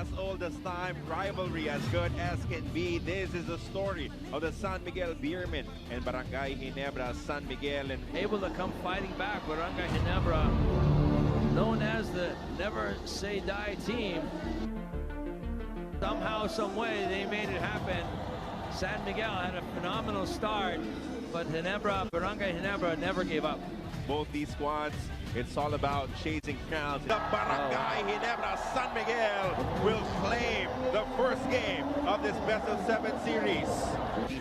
as old as time, rivalry as good as can be. This is the story of the San Miguel Beermen and Barangay Ginebra, San Miguel, and able to come fighting back. Barangay Ginebra, known as the never say die team. Somehow, some way, they made it happen. San Miguel had a phenomenal start, but Barangay Ginebra never gave up. both these squads, it's all about chasing crowds. The Barangay Ginebra San Miguel will claim the first game of this best-of-7 series.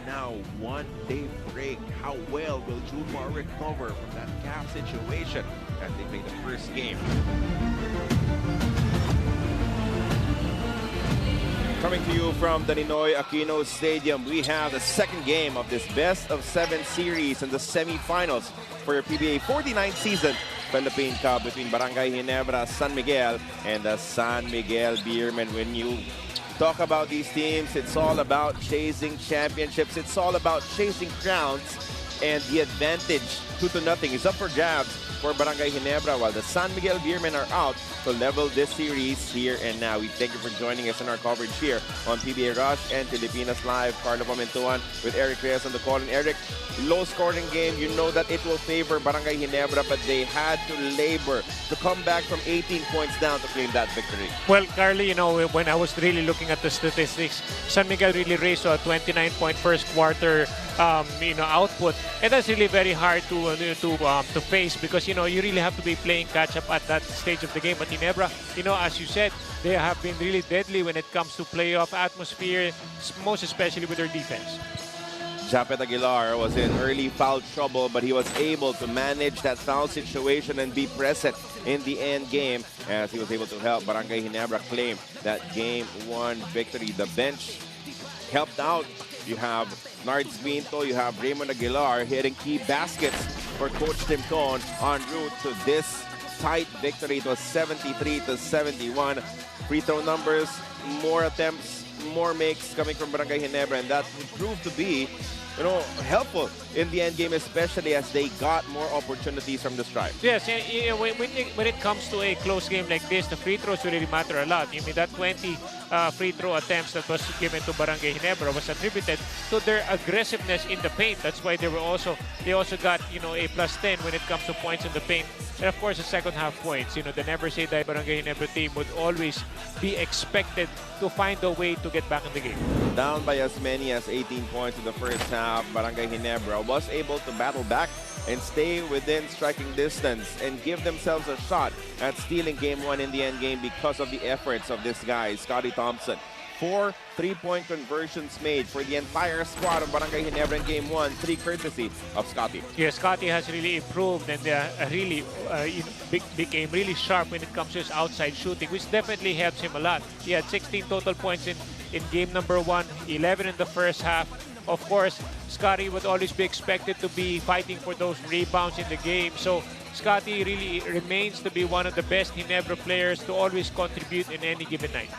Now, one-day break. How well will Ginebra recover from that cap situation as they play the first game? Coming to you from the Ninoy Aquino Stadium, we have the second game of this best-of-7 series in the semifinals for your PBA 49th season Philippine Cup between Barangay Ginebra, San Miguel, and the San Miguel Beermen. When you talk about these teams, it's all about chasing championships. It's all about chasing crowns, and the advantage 2-0 is up for grabs for Barangay Ginebra, while the San Miguel Beermen are out to level this series here and now. We thank you for joining us in our coverage here on PBA Rush and Filipinas Live. Carlo Pamintuan with Eric Reyes on the call. And Eric, low-scoring game. You know that it will favor Barangay Ginebra, but they had to labor to come back from 18 points down to claim that victory. Well, Carly, you know, when I was really looking at the statistics, San Miguel really raised to a 29-point first quarter output, and that's really very hard to face, because you really have to be playing catch up at that stage of the game. But Ginebra, as you said, they have been really deadly when it comes to playoff atmosphere, most especially with their defense. Japet Aguilar was in early foul trouble, but he was able to manage that foul situation and be present in the end game as he was able to help Barangay Ginebra claim that Game 1 victory. The bench helped out. You have Nards Vinto, you have Raymond Aguilar hitting key baskets for Coach Tim Con en route to this tight victory. It was 73-71. Free throw numbers, more attempts, more makes coming from Barangay Ginebra, and that would prove to be helpful in the end game, especially as they got more opportunities from the stripe. Yes, when it comes to a close game like this, the free throws really matter a lot. That 20 free throw attempts that was given to Barangay Ginebra was attributed to their aggressiveness in the paint. That's why they also got a +10 when it comes to points in the paint. And of course, the second half points. The never say die Barangay Ginebra team would always be expected to find a way to get back in the game. Down by as many as 18 points in the first half, Barangay Ginebra was able to battle back and stay within striking distance and give themselves a shot at stealing Game 1 in the end game because of the efforts of this guy, Scotty Thompson. 4 3-point conversions made for the entire squad of Barangay Ginebra in Game 1, 3 courtesy of Scotty. Yeah, Scotty has really improved and became really sharp when it comes to his outside shooting, which definitely helps him a lot. He had 16 total points in Game number 1, 11 in the first half. Of course, Scotty would always be expected to be fighting for those rebounds in the game. So Scotty really remains to be one of the best Ginebra players to always contribute in any given night.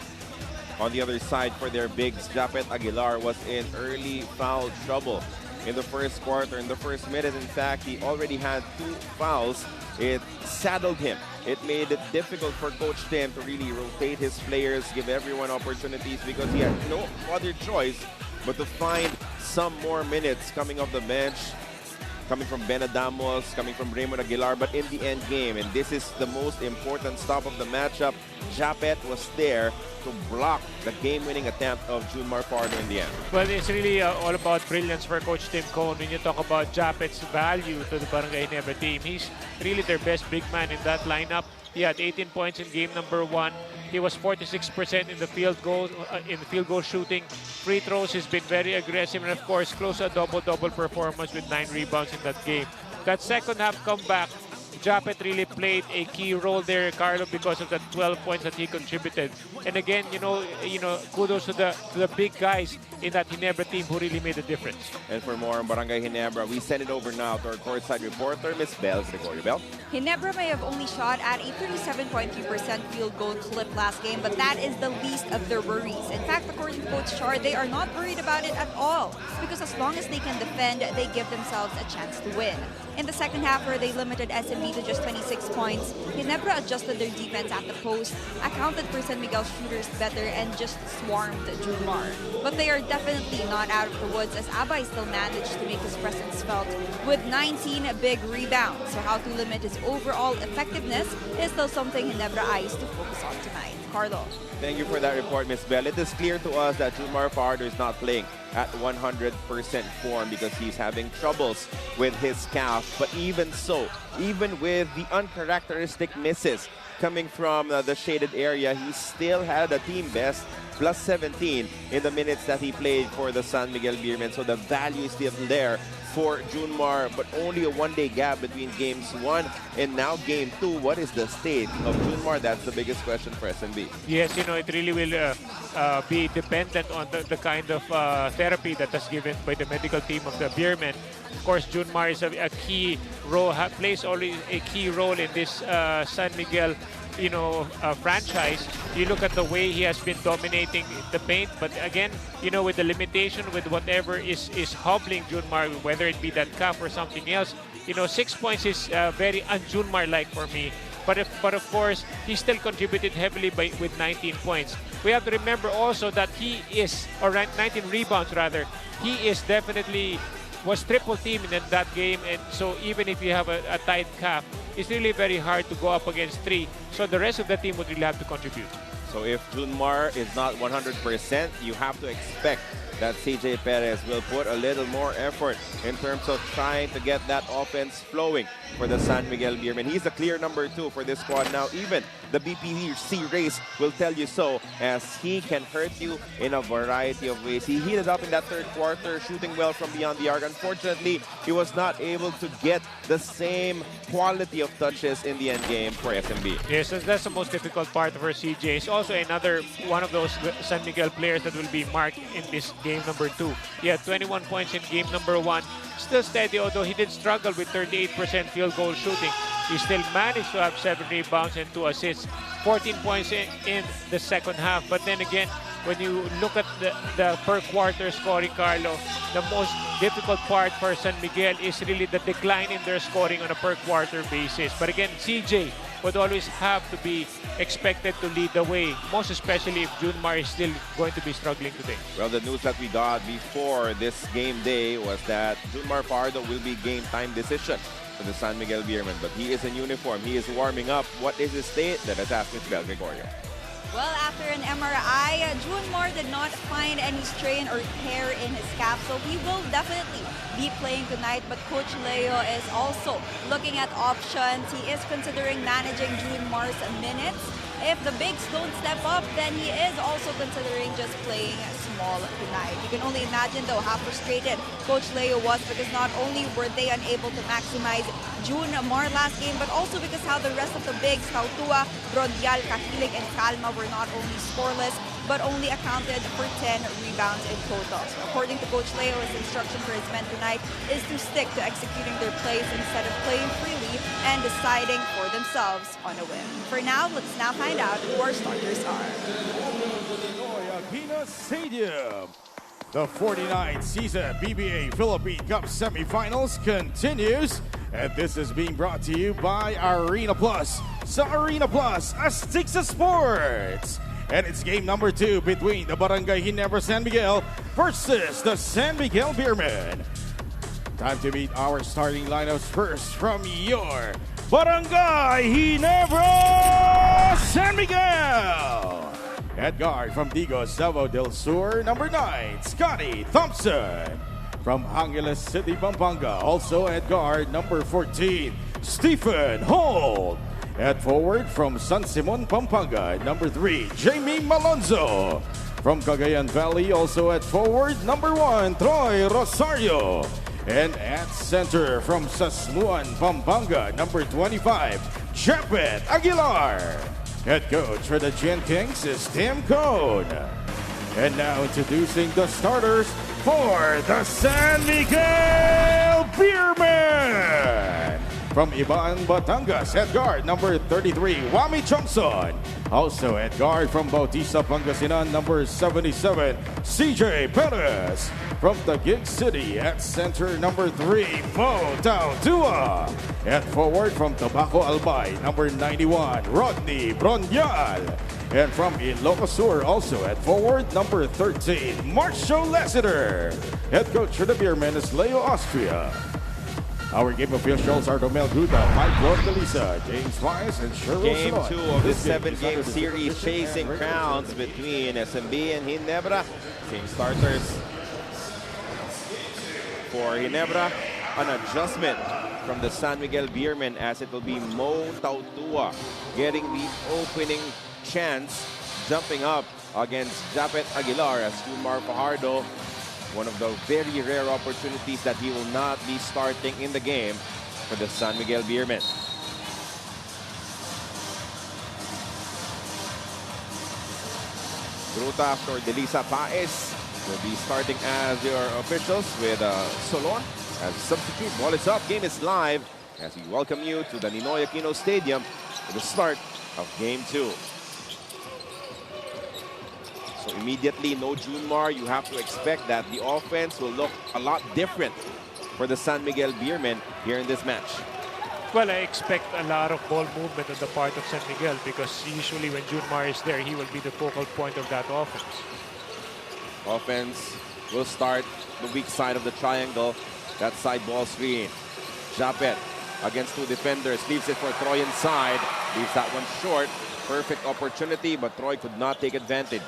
On the other side, for their bigs, Japet Aguilar was in early foul trouble in the first quarter. In the first minute, in fact, he already had 2 fouls. It saddled him. It made it difficult for Coach Tim to really rotate his players, give everyone opportunities, because he had no other choice but to find some more minutes coming off the bench, coming from Benadamos, coming from Raymond Aguilar. But in the end game, and this is the most important stop of the matchup, Japet was there to block the game-winning attempt of Junmar Fajardo in the end. Well, it's really all about brilliance for Coach Tim Con. When you talk about Japet's value to the Barangay Ginebra team, he's really their best big man in that lineup. He had 18 points in Game number 1. He was 46% in the field goal shooting. Free throws, he's been very aggressive, and of course, close to a double-double performance with 9 rebounds in that game. That second half comeback, Japet really played a key role there, Carlo, because of the 12 points that he contributed. And again, kudos to the big guys in that Ginebra team who really made a difference. And for more on Barangay Ginebra, we send it over now to our courtside reporter, Miss Belle Gregorio. Belle? Ginebra may have only shot at a 37.3% field goal clip last game, but that is the least of their worries. In fact, according to Coach Char, they are not worried about it at all, because as long as they can defend, they give themselves a chance to win. In the second half, where they limited SMB to just 26 points, Ginebra adjusted their defense at the post, accounted for San Miguel shooters better, and just swarmed Junmar. But they are definitely not out of the woods, as Abay still managed to make his presence felt with 19 big rebounds. So how to limit his overall effectiveness is still something Ginebra eyes to focus on tonight. Carlo. Thank you for that report, Miss Bell. It is clear to us that Junmar Fajardo is not playing at 100% form because he's having troubles with his calf. But even so, even with the uncharacteristic misses coming from the shaded area, he still had a team best plus 17 in the minutes that he played for the San Miguel Beermen. So the value is still there for Junmar, but only a one-day gap between games 1 and now game 2. What is the state of Junmar? That's the biggest question for SMB. Yes, you know, it really will be dependent on the kind of therapy that is given by the medical team of the Beermen. Of course, Junmar is a key role, plays always a key role in this San Miguel, franchise. You look at the way he has been dominating the paint, but again, with the limitation, with whatever is hobbling Junmar, whether it be that calf or something else, 6 points is very un-Junmar-like for me. But of course, he still contributed heavily with 19 points. We have to remember also that he is, or 19 rebounds rather, he is definitely was triple teamed in that game, and so even if you have a tight calf, it's really very hard to go up against 3. So the rest of the team would really have to contribute. So if Junmar is not 100%, you have to expect that CJ Perez will put a little more effort in terms of trying to get that offense flowing for the San Miguel Beermen. He's the clear number 2 for this squad now. Even the BPC race will tell you so, as he can hurt you in a variety of ways. He heated up in that third quarter, shooting well from beyond the arc. Unfortunately, he was not able to get the same quality of touches in the end game for SMB. Yes, that's the most difficult part for CJ. It's also another one of those San Miguel players that will be marked in this game number 2. He had 21 points in game number 1. Still steady, although he did struggle with 38% field goal shooting. He still managed to have 7 rebounds and 2 assists, 14 points in the second half. But then again, when you look at the per quarter scoring, Carlo, the most difficult part for San Miguel is really the decline in their scoring on a per quarter basis. But again, CJ would always have to be expected to lead the way, most especially if Junmar is still going to be struggling today. Well, the news that we got before this game day was that Junmar Fajardo will be game time decision for the San Miguel Beermen, but he is in uniform. He is warming up. What is his state? Let us ask Ms. Bel Gregorio. Well, after an MRI, Junmar did not find any strain or tear in his calf, so he will definitely be playing tonight. But Coach Leo is also looking at options. He is considering managing Junmar's minutes. If the bigs don't step up, then he is also considering just playing small tonight. You can only imagine, though, how frustrated Coach Leo was, because not only were they unable to maximize Junmar last game, but also because how the rest of the bigs, Tautua, Brodial, Kahilig, and Calma were not only scoreless, but only accounted for 10 rebounds in total. So according to Coach Leo, his instruction for his men tonight is to stick to executing their plays instead of playing freely and deciding for themselves on a win. For now, let's now find out who our starters are. Stadium. The 49th season PBA Philippine Cup semifinals continues, and this is being brought to you by Arena Plus. Sa Arena Plus, Astixa Sports. And it's game number 2 between the Barangay Ginebra San Miguel versus the San Miguel Beermen. Time to meet our starting lineups first from your Barangay Ginebra San Miguel. At guard from Digos, Davao del Sur, number 9, Scotty Thompson. From Angeles City, Pampanga, also at guard, number 14, Stephen Holt. At forward from San Simon, Pampanga, number 3, Jamie Malonzo. From Cagayan Valley, also at forward, number 1, Troy Rosario. And at center from Sasmuan, Pampanga, number 25, Japet Aguilar. Head coach for the Gen Kings is Tim Cone. And now introducing the starters for the San Miguel Beermen. From Iban, Batangas, at guard, number 33, Wami Chongson. Also at guard from Bautista, Pangasinan, number 77, CJ Perez. From Taguig City, at center, number 3, Mo Tautua. At forward from Tabaco Albay, number 91, Rodney Bronyal. And from Ilocos Sur, also at forward, number 13, Marshall Lassiter. Head coach for the Beermen is Leo Austria. Our game officials are Romel Gruta, Mike Lorcalisa, James Wise, and Cheryl Game Sonoy. 2 of this This game is 7-game under the series, supervision chasing and crowns regulation. between SMB and Ginebra. Same starters for Ginebra. An adjustment from the San Miguel Beermen, as it will be Mo Tautua getting the opening chance, jumping up against Japet Aguilar as Umar Fajardo. One of the very rare opportunities that he will not be starting in the game for the San Miguel Beermen. Gruta for Delisa Paez will be starting as your officials with Solon as substitute. Ball is up, game is live as we welcome you to the Ninoy Aquino Stadium for the start of Game 2. So immediately, no Junmar. You have to expect that the offense will look a lot different for the San Miguel Beermen here in this match. Well, I expect a lot of ball movement on the part of San Miguel because usually when Junmar is there, he will be the focal point of that offense. Offense will start the weak side of the triangle. That side ball screen. Japet against two defenders. Leaves it for Troy inside. Leaves that one short. Perfect opportunity, but Troy could not take advantage.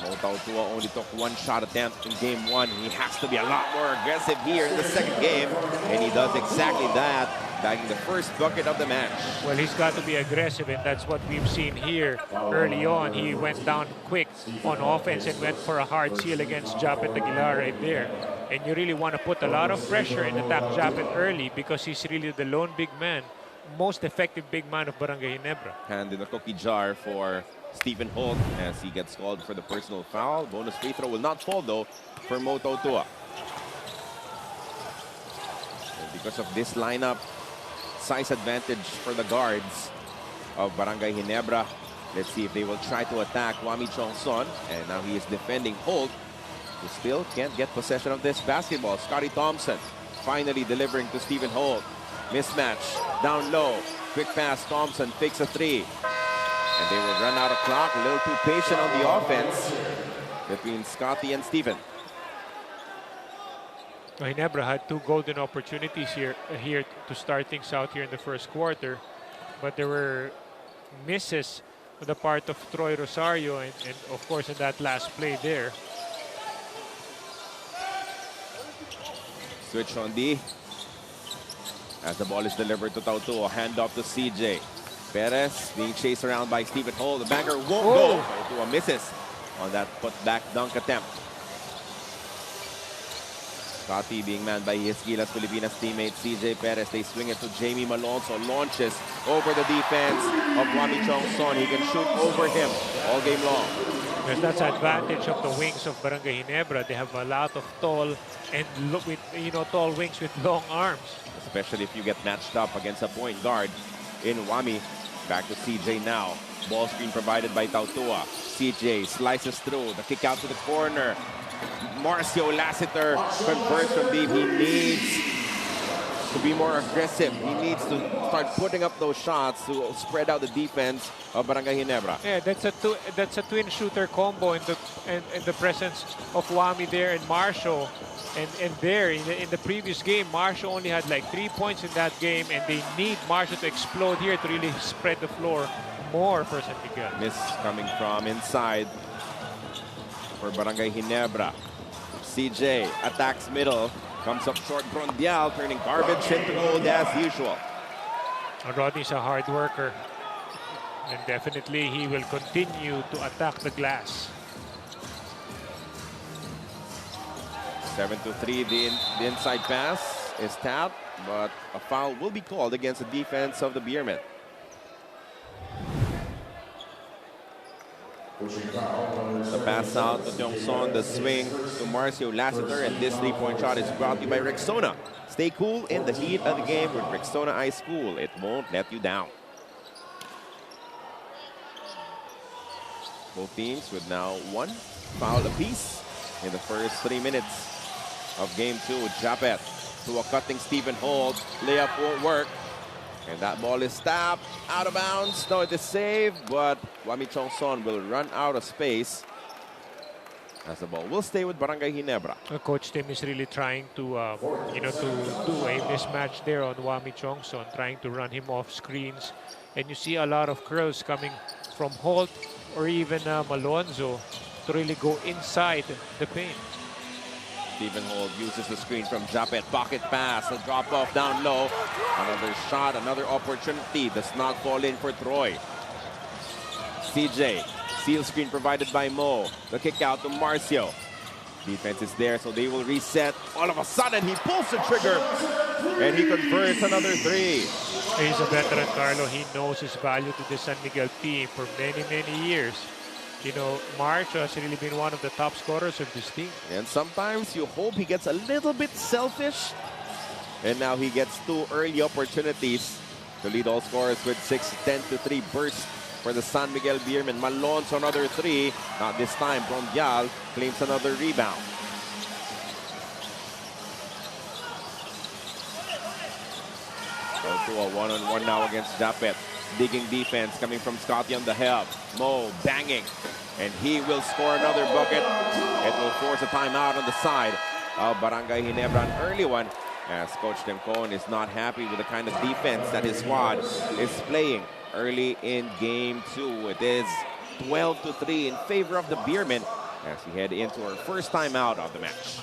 Mo Tautua only took one shot attempt in Game 1. He has to be a lot more aggressive here in the second game. And he does exactly that, bagging the first bucket of the match. Well, he's got to be aggressive, and that's what we've seen here early on. He went down quick on offense and went for a hard seal against Japet Aguilar right there. And you really want to put a lot of pressure and attack Japet early because he's really the lone big man, most effective big man of Barangay Ginebra. Hand in the cookie jar for Stephen Holt as he gets called for the personal foul. Bonus free throw will not fall though for Mo Tautua. And because of this lineup, size advantage for the guards of Barangay Ginebra. Let's see if they will try to attack Wami Chongson. And now he is defending Holt, who still can't get possession of this basketball. Scotty Thompson finally delivering to Stephen Holt. Mismatch down low. Quick pass, Thompson fakes a three. And they will run out of clock. A little too patient on the offense between Scotty and Stephen. Ginebra had two golden opportunities here to start things out here in the first quarter, but there were misses on the part of Troy Rosario and of course in that last play there. Switch on D. As the ball is delivered to Tautua, hand off to CJ. Perez being chased around by Stephen Hall. The banker won't go. Tautua misses on that put-back dunk attempt. Scotty being manned by his Gilas Filipinas teammate CJ Perez. They swing it to Jamie Malonzo. Launches over the defense of Wami Chongson. He can shoot over him all game long. Yes, that's the advantage of the wings of Barangay Ginebra. They have a lot of tall and tall wings with long arms. Especially if you get matched up against a point guard in Wami. Back to CJ now. Ball screen provided by Tautua. CJ slices through. The kick out to the corner. Marcio Lassiter converts from deep. He needs to be more aggressive. He needs to start putting up those shots to spread out the defense of Barangay Ginebra. Yeah, that's a twin shooter combo in the presence of Wami there and Marshall. And there in the previous game, Marshall only had like 3 points in that game, and they need Marshall to explode here to really spread the floor more for San Miguel. Miss coming from inside for Barangay Ginebra. CJ attacks middle, comes up short. Brondial turning garbage into gold as usual. Rodney's a hard worker, and definitely he will continue to attack the glass. 7-3, the inside pass is tapped, but a foul will be called against the defense of the Beermen. The pass out to Tiongson, the swing to Marcio Lassiter, and this three-point shot is brought to you by Rexona. Stay cool in the heat of the game with Rexona Ice Cool. It won't let you down. Both teams with now one foul apiece in the first 3 minutes of game 2. Japet to a cutting Stephen Holt. Layup won't work. And that ball is tapped out of bounds. No, it is saved, but Wami Chongson will run out of space as the ball will stay with Barangay Ginebra. Coach Tim is really trying to, to do a mismatch there on Wami Chongson, trying to run him off screens. And you see a lot of curls coming from Holt or even Malonzo to really go inside the paint. Stephen Holt uses the screen from Japet. Pocket pass, a drop off down low. Another shot, another opportunity. Does not fall in for Troy. CJ, seal screen provided by Mo. The kick out to Marcio. Defense is there, so they will reset. All of a sudden, he pulls the trigger, and he converts another three. He's a veteran, Carlo. He knows his value to the San Miguel team for many, many years. You know, March has really been one of the top scorers of this team. And sometimes you hope he gets a little bit selfish. And now he gets 2 early opportunities to lead all scorers with 6-10-3 burst for the San Miguel Beermen. Malonzo another 3. Not this time. Brondial claims another rebound. Go to a one-on-one now against Japet. Digging defense coming from Scotty on the help. Mo banging. And he will score another bucket. It will force a timeout on the side of Barangay Ginebra. An early one, as Coach Tim Cohn is not happy with the kind of defense that his squad is playing early in game 2. It is 12-3 in favor of the Beermen as we head into our first timeout of the match.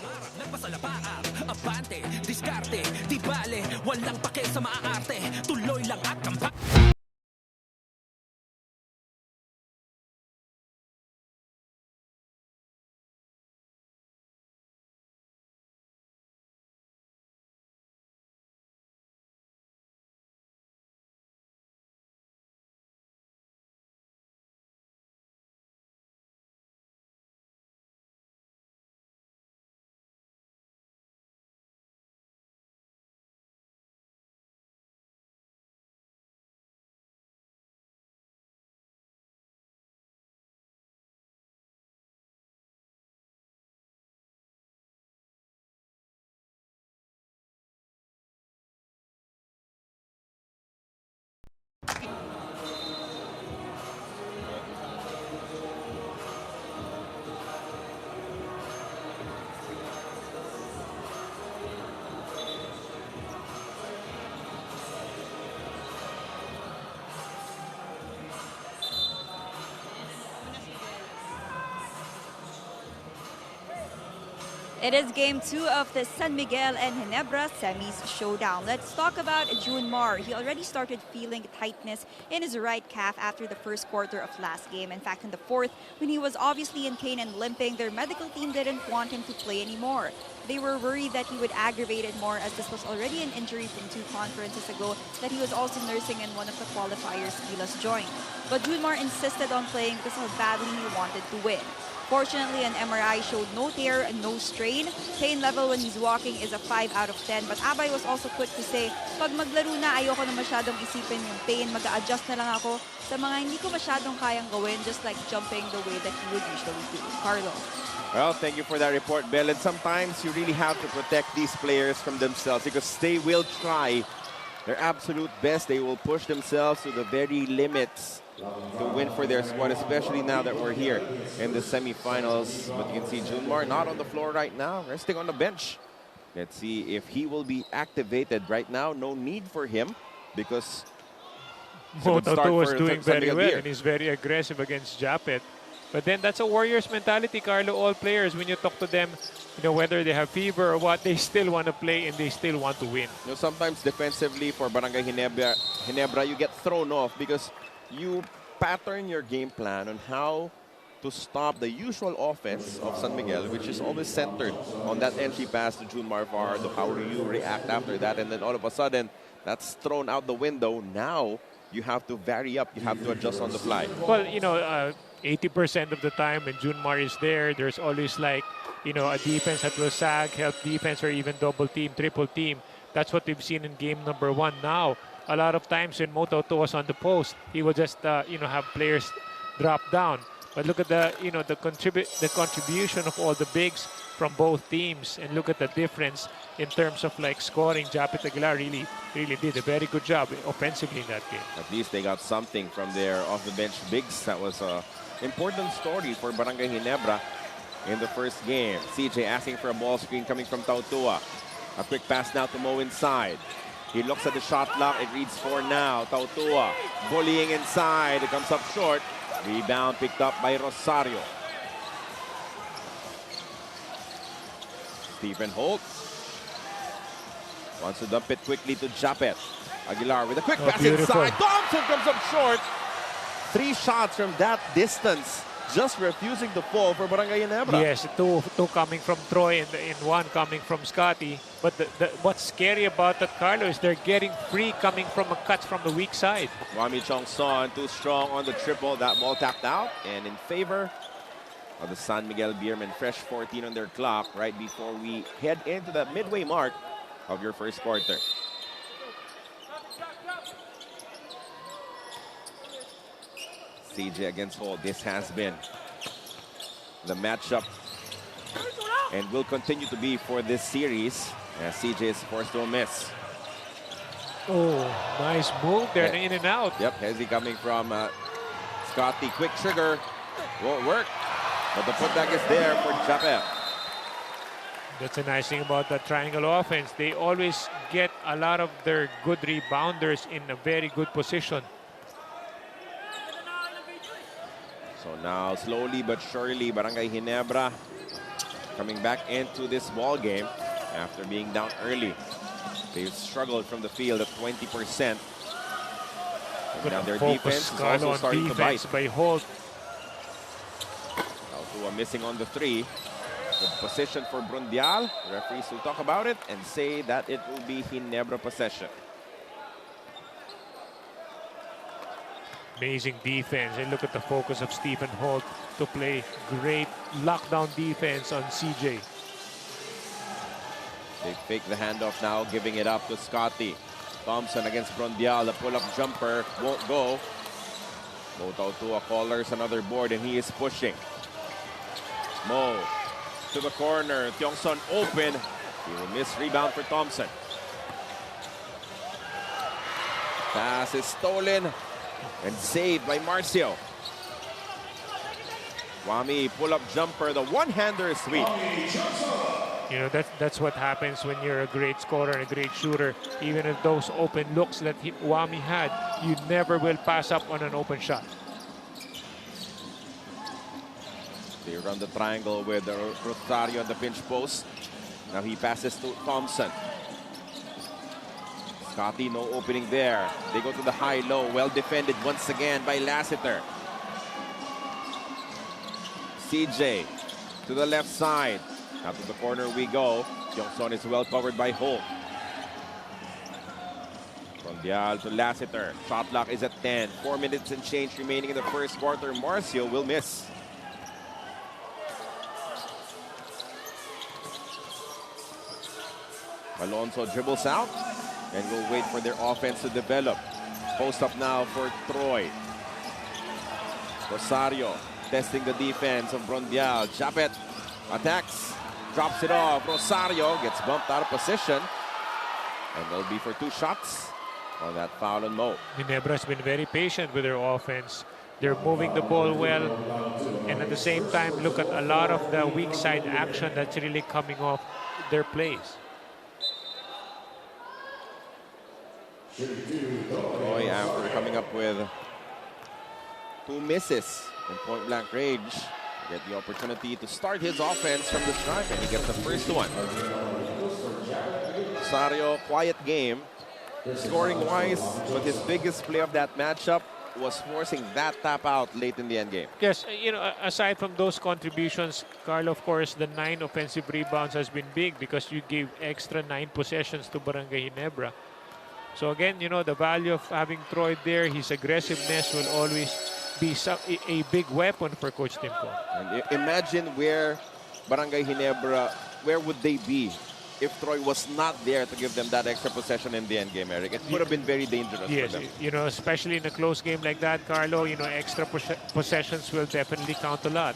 It is game 2 of the San Miguel and Ginebra semis showdown. Let's talk about June Mar. He already started feeling tightness in his right calf after the first quarter of last game. In fact, in the fourth, when he was obviously in pain and limping, their medical team didn't want him to play anymore. They were worried that he would aggravate it more, as this was already an injury from 2 conferences ago that he was also nursing in one of the qualifiers Gilas joined. But June Mar insisted on playing because how badly he wanted to win. Fortunately, an MRI showed no tear and no strain. Pain level when he's walking is a 5 out of 10. But Abay was also quick to say, pag maglaro na, ayoko na masyadong isipin yung pain. Mag-a-adjust na lang ako sa mga hindi ko masyadong kayang gawin, just like jumping the way that he would usually do. Carlo. Well, thank you for that report, Bell. And sometimes you really have to protect these players from themselves because they will try their absolute best. They will push themselves to the very limits to win for their squad, especially now that we're here in the semifinals. But you can see Junmar not on the floor right now, resting on the bench. Let's see if he will be activated right now. No need for him because Moto was doing very well here. and he's very aggressive against Japet. But then that's a Warriors mentality, Carlo. All players, when you talk to them, you know, whether they have fever or what, they still want to play and they still want to win. You know, sometimes defensively for Barangay Ginebra, you get thrown off because you pattern your game plan on how to stop the usual offense of San Miguel, which is always centered on that entry pass to Junmar Fajardo. How do you react after that? And then all of a sudden, that's thrown out the window. Now, you have to vary up. You have to adjust on the fly. Well, you know, 80% of the time when Junmar is there, there's always like, you know, a defense that will sag, help defense, or even double team, triple team. That's what we've seen in game number 1. Now, a lot of times when Moto2 was on the post, he would just, you know, have players drop down. But look at the, you know, the contribution of all the bigs from both teams, and look at the difference in terms of like scoring. Japet Aguilar really did a very good job offensively in that game. At least they got something from their off-the-bench bigs. That was an important story for Barangay Ginebra in the first game. CJ asking for a ball screen coming from Tautua. A quick pass now to Mo inside. He looks at the shot clock. It reads 4 now. Tautua bullying inside. It comes up short. Rebound picked up by Rosario. Stephen Holt wants to dump it quickly to Japet. Aguilar with a quick pass inside. Thompson comes up short. 3 shots from that distance, just refusing to fall for Barangay Ginebra. Yes, two coming from Troy and 1 coming from Scotty. But what's scary about that, Carlo, is they're getting free coming from a cuts from the weak side. Wami Chongson too strong on the triple. That ball tapped out and in favor of the San Miguel Beermen. Fresh 14 on their clock right before we head into the midway mark of your first quarter. CJ against Holt. This has been the matchup and will continue to be for this series as CJ is forced to a miss. Oh, nice move there, in and out. Yep, Hezzy coming from Scotty. Quick trigger. Won't work. But the putback is there for Japet. That's a nice thing about that triangle offense. They always get a lot of their good rebounders in a very good position. So now, slowly but surely, Barangay Ginebra coming back into this ball game after being down early. They've struggled from the field at 20%. And now their defense is also starting to bite. By Holt. Tautua missing on the 3. Good position for Brundial. Referees will talk about it and say that it will be Ginebra possession. Amazing defense. And look at the focus of Stephen Holt to play great lockdown defense on CJ. They fake the handoff now, giving it up to Scotty. Thompson against Brundial. The pull-up jumper won't go. Mo Tautua collars another board and he is pushing. Mo to the corner. Tiongson open. He will miss. Rebound for Thompson. Pass is stolen and saved by Marcio. Wami pull-up jumper. The one-hander is sweet. You know, that's what happens when you're a great scorer and a great shooter. Even if those open looks that Wami had, you never will pass up on an open shot. They run the triangle with Rosario on the pinch post. Now he passes to Thompson. Scotty, no opening there. They go to the high-low. Well defended once again by Lassiter. CJ to the left side. Out to the corner we go. Tiongson is well covered by Holt. From Dial to Lassiter. Shot clock is at 10. 4 minutes and change remaining in the first quarter. Marcio will miss. Alonso dribbles out and will wait for their offense to develop. Post up now for Troy. Rosario testing the defense of Brundial. Japet attacks, drops it off. Rosario gets bumped out of position. And they'll be for 2 shots on that foul on Mo. Ginebra's been very patient with their offense. They're moving the ball well. And at the same time, look at a lot of the weak side action that's really coming off their plays. Troy, after coming up with 2 misses in point-blank range, get the opportunity to start his offense from the stripe, and he gets the first one. Rosario, quiet game, scoring-wise, but his biggest play of that matchup was forcing that tap out late in the end game. Yes, you know, aside from those contributions, Carl, of course, the 9 offensive rebounds has been big because you gave extra 9 possessions to Barangay Ginebra. So again, you know, the value of having Troy there, his aggressiveness will always be a big weapon for Coach Tim Cone. And imagine where Barangay Ginebra, where would they be if Troy was not there to give them that extra possession in the end game, Eric? It would have been very dangerous Yes, for them. you know, especially in a close game like that, Carlo, you know, extra possessions will definitely count a lot.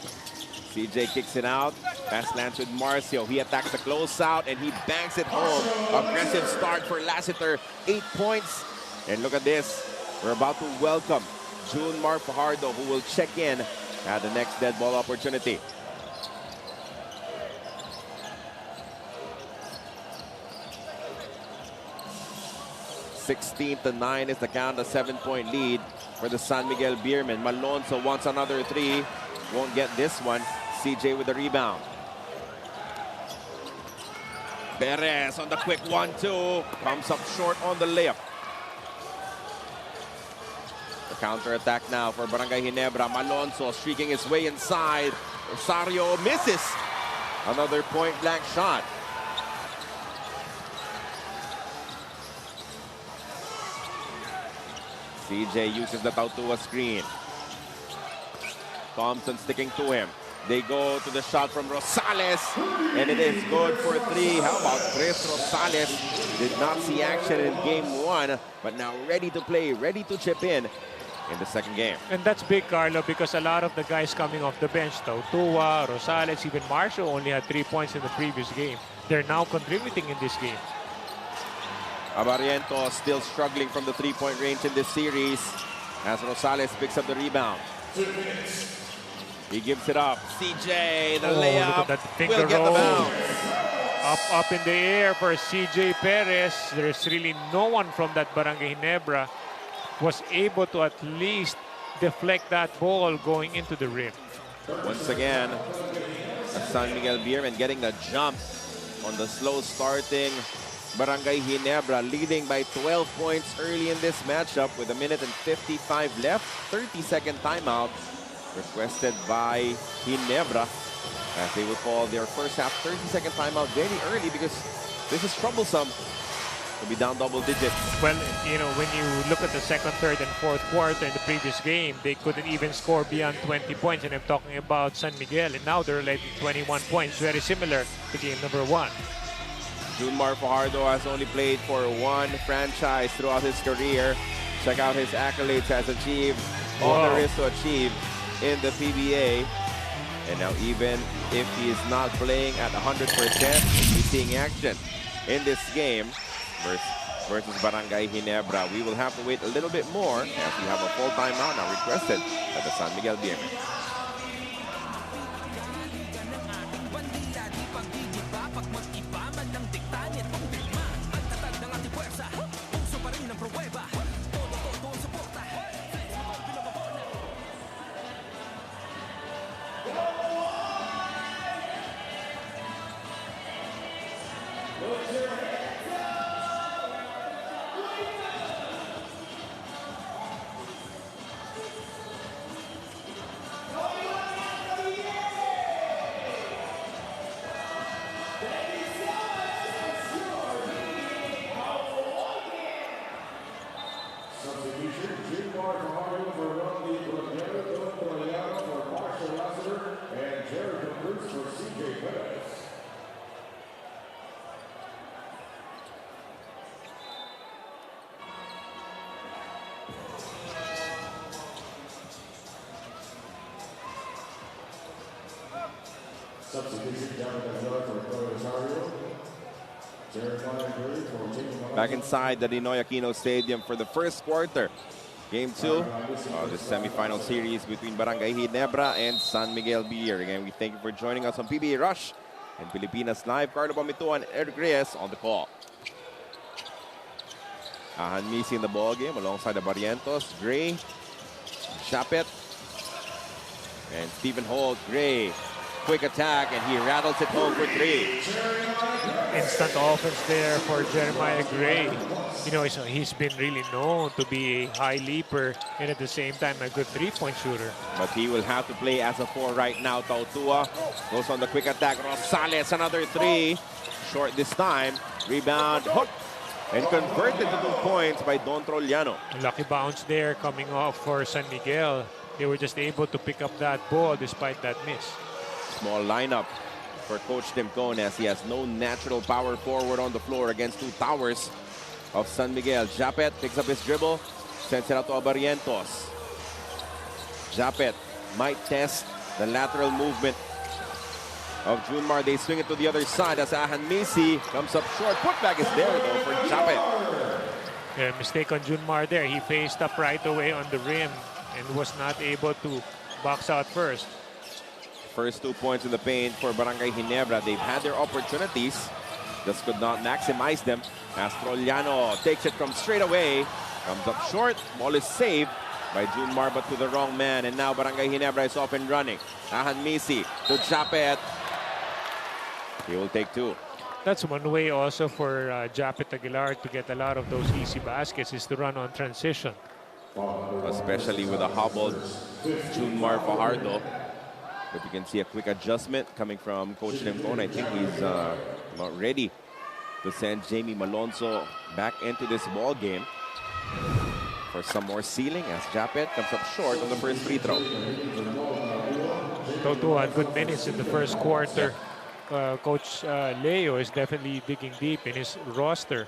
CJ kicks it out. Pass lands with Marcio. He attacks the closeout and he banks it home. Aggressive start for Lassiter. 8 points. And look at this. We're about to welcome Junmar Fajardo, who will check in at the next dead ball opportunity. (16-9) is the count, a 7-point lead for the San Miguel Beermen. Malonzo wants another three. Won't get this one. CJ with the rebound. Perez on the quick 1-2. Comes up short on the layup. The counter-attack now for Barangay Ginebra. Malonzo streaking his way inside. Rosario misses. Another point-blank shot. CJ uses the Tautua screen. Thompson sticking to him. They go to the shot from Rosales, and it is good for three. How about Chris Rosales? Did not see action in game one, but now ready to play, ready to chip in the second game. And that's big, Carlo, because a lot of the guys coming off the bench, Tautua, Rosales, even Marcio only had 3 points in the previous game. They're now contributing in this game. Abariento still struggling from the three-point range in this series as Rosales picks up the rebound. He gives it up. CJ, the layup, look at that finger will get the roll. bounce. Up in the air for CJ Perez. There's really no one from that Barangay Ginebra was able to at least deflect that ball going into the rim. Once again, San Miguel Beermen getting the jump on the slow starting Barangay Ginebra, leading by 12 points early in this matchup with 1 minute and 55 left. 30-second timeout requested by Ginebra, as they will call their first half 30-second timeout very early because this is troublesome to be down double digits. Well, you know, when you look at the second, third, and fourth quarter in the previous game, they couldn't even score beyond 20 points, and I'm talking about San Miguel, and now they're leading 21 points, very similar to game number one. Junmar Fajardo has only played for one franchise throughout his career. Check out his accolades, has achieved all there is to achieve in the PBA. And now even if he is not playing at 100%, he's seeing action in this game versus Barangay Ginebra. We will have to wait a little bit more as we have a full timeout now requested by the San Miguel Beermen. Back inside the Ninoy Aquino Stadium for the first quarter. Game 2 of the semifinal series between Barangay Ginebra and San Miguel Beer. Again, we thank you for joining us on PBA Rush and Pilipinas Live. Carlo Pamito and Eric Reyes on the call. Ahan Misi in the ball game alongside the Barrientos, Gray, Chapet, and Stephen Holt. Gray, quick attack, and he rattles it home for three. Instant offense there for Jeremiah Gray. You know, he's been really known to be a high leaper and at the same time a good three-point shooter. But he will have to play as a 4 right now. Tautua goes on the quick attack. Rosales, another three. Short this time. Rebound, hook, and converted to 2 points by Don Troliano. Lucky bounce there coming off for San Miguel. they were just able to pick up that ball despite that miss. Small lineup for Coach Tim Cone as he has no natural power forward on the floor against two towers of San Miguel. Japet picks up his dribble, sends it out to Barrientos. Japet might test the lateral movement of Junmar. They swing it to the other side as Ahan Misi comes up short. Putback is there though for Japet. Yeah, mistake on Junmar there. He faced up right away on the rim and was not able to box out first. First 2 points in the paint for Barangay Ginebra. They've had their opportunities, just could not maximize them. Astroliano takes it from straight away, comes up short. Ball is saved by Junmar but to the wrong man. And now Barangay Ginebra is off and running. Ahan Misi to Japet. He will take two. That's one way also for Japet Aguilar to get a lot of those easy baskets is to run on transition. Especially with a hobbled Junmar Fajardo. But you can see a quick adjustment coming from Coach Tim Cone. I think he's not ready to send Jamie Malonzo back into this ball game for some more sealing as Japet comes up short on the first free throw. Toto had good minutes in the first quarter. Coach Leo is definitely digging deep in his roster,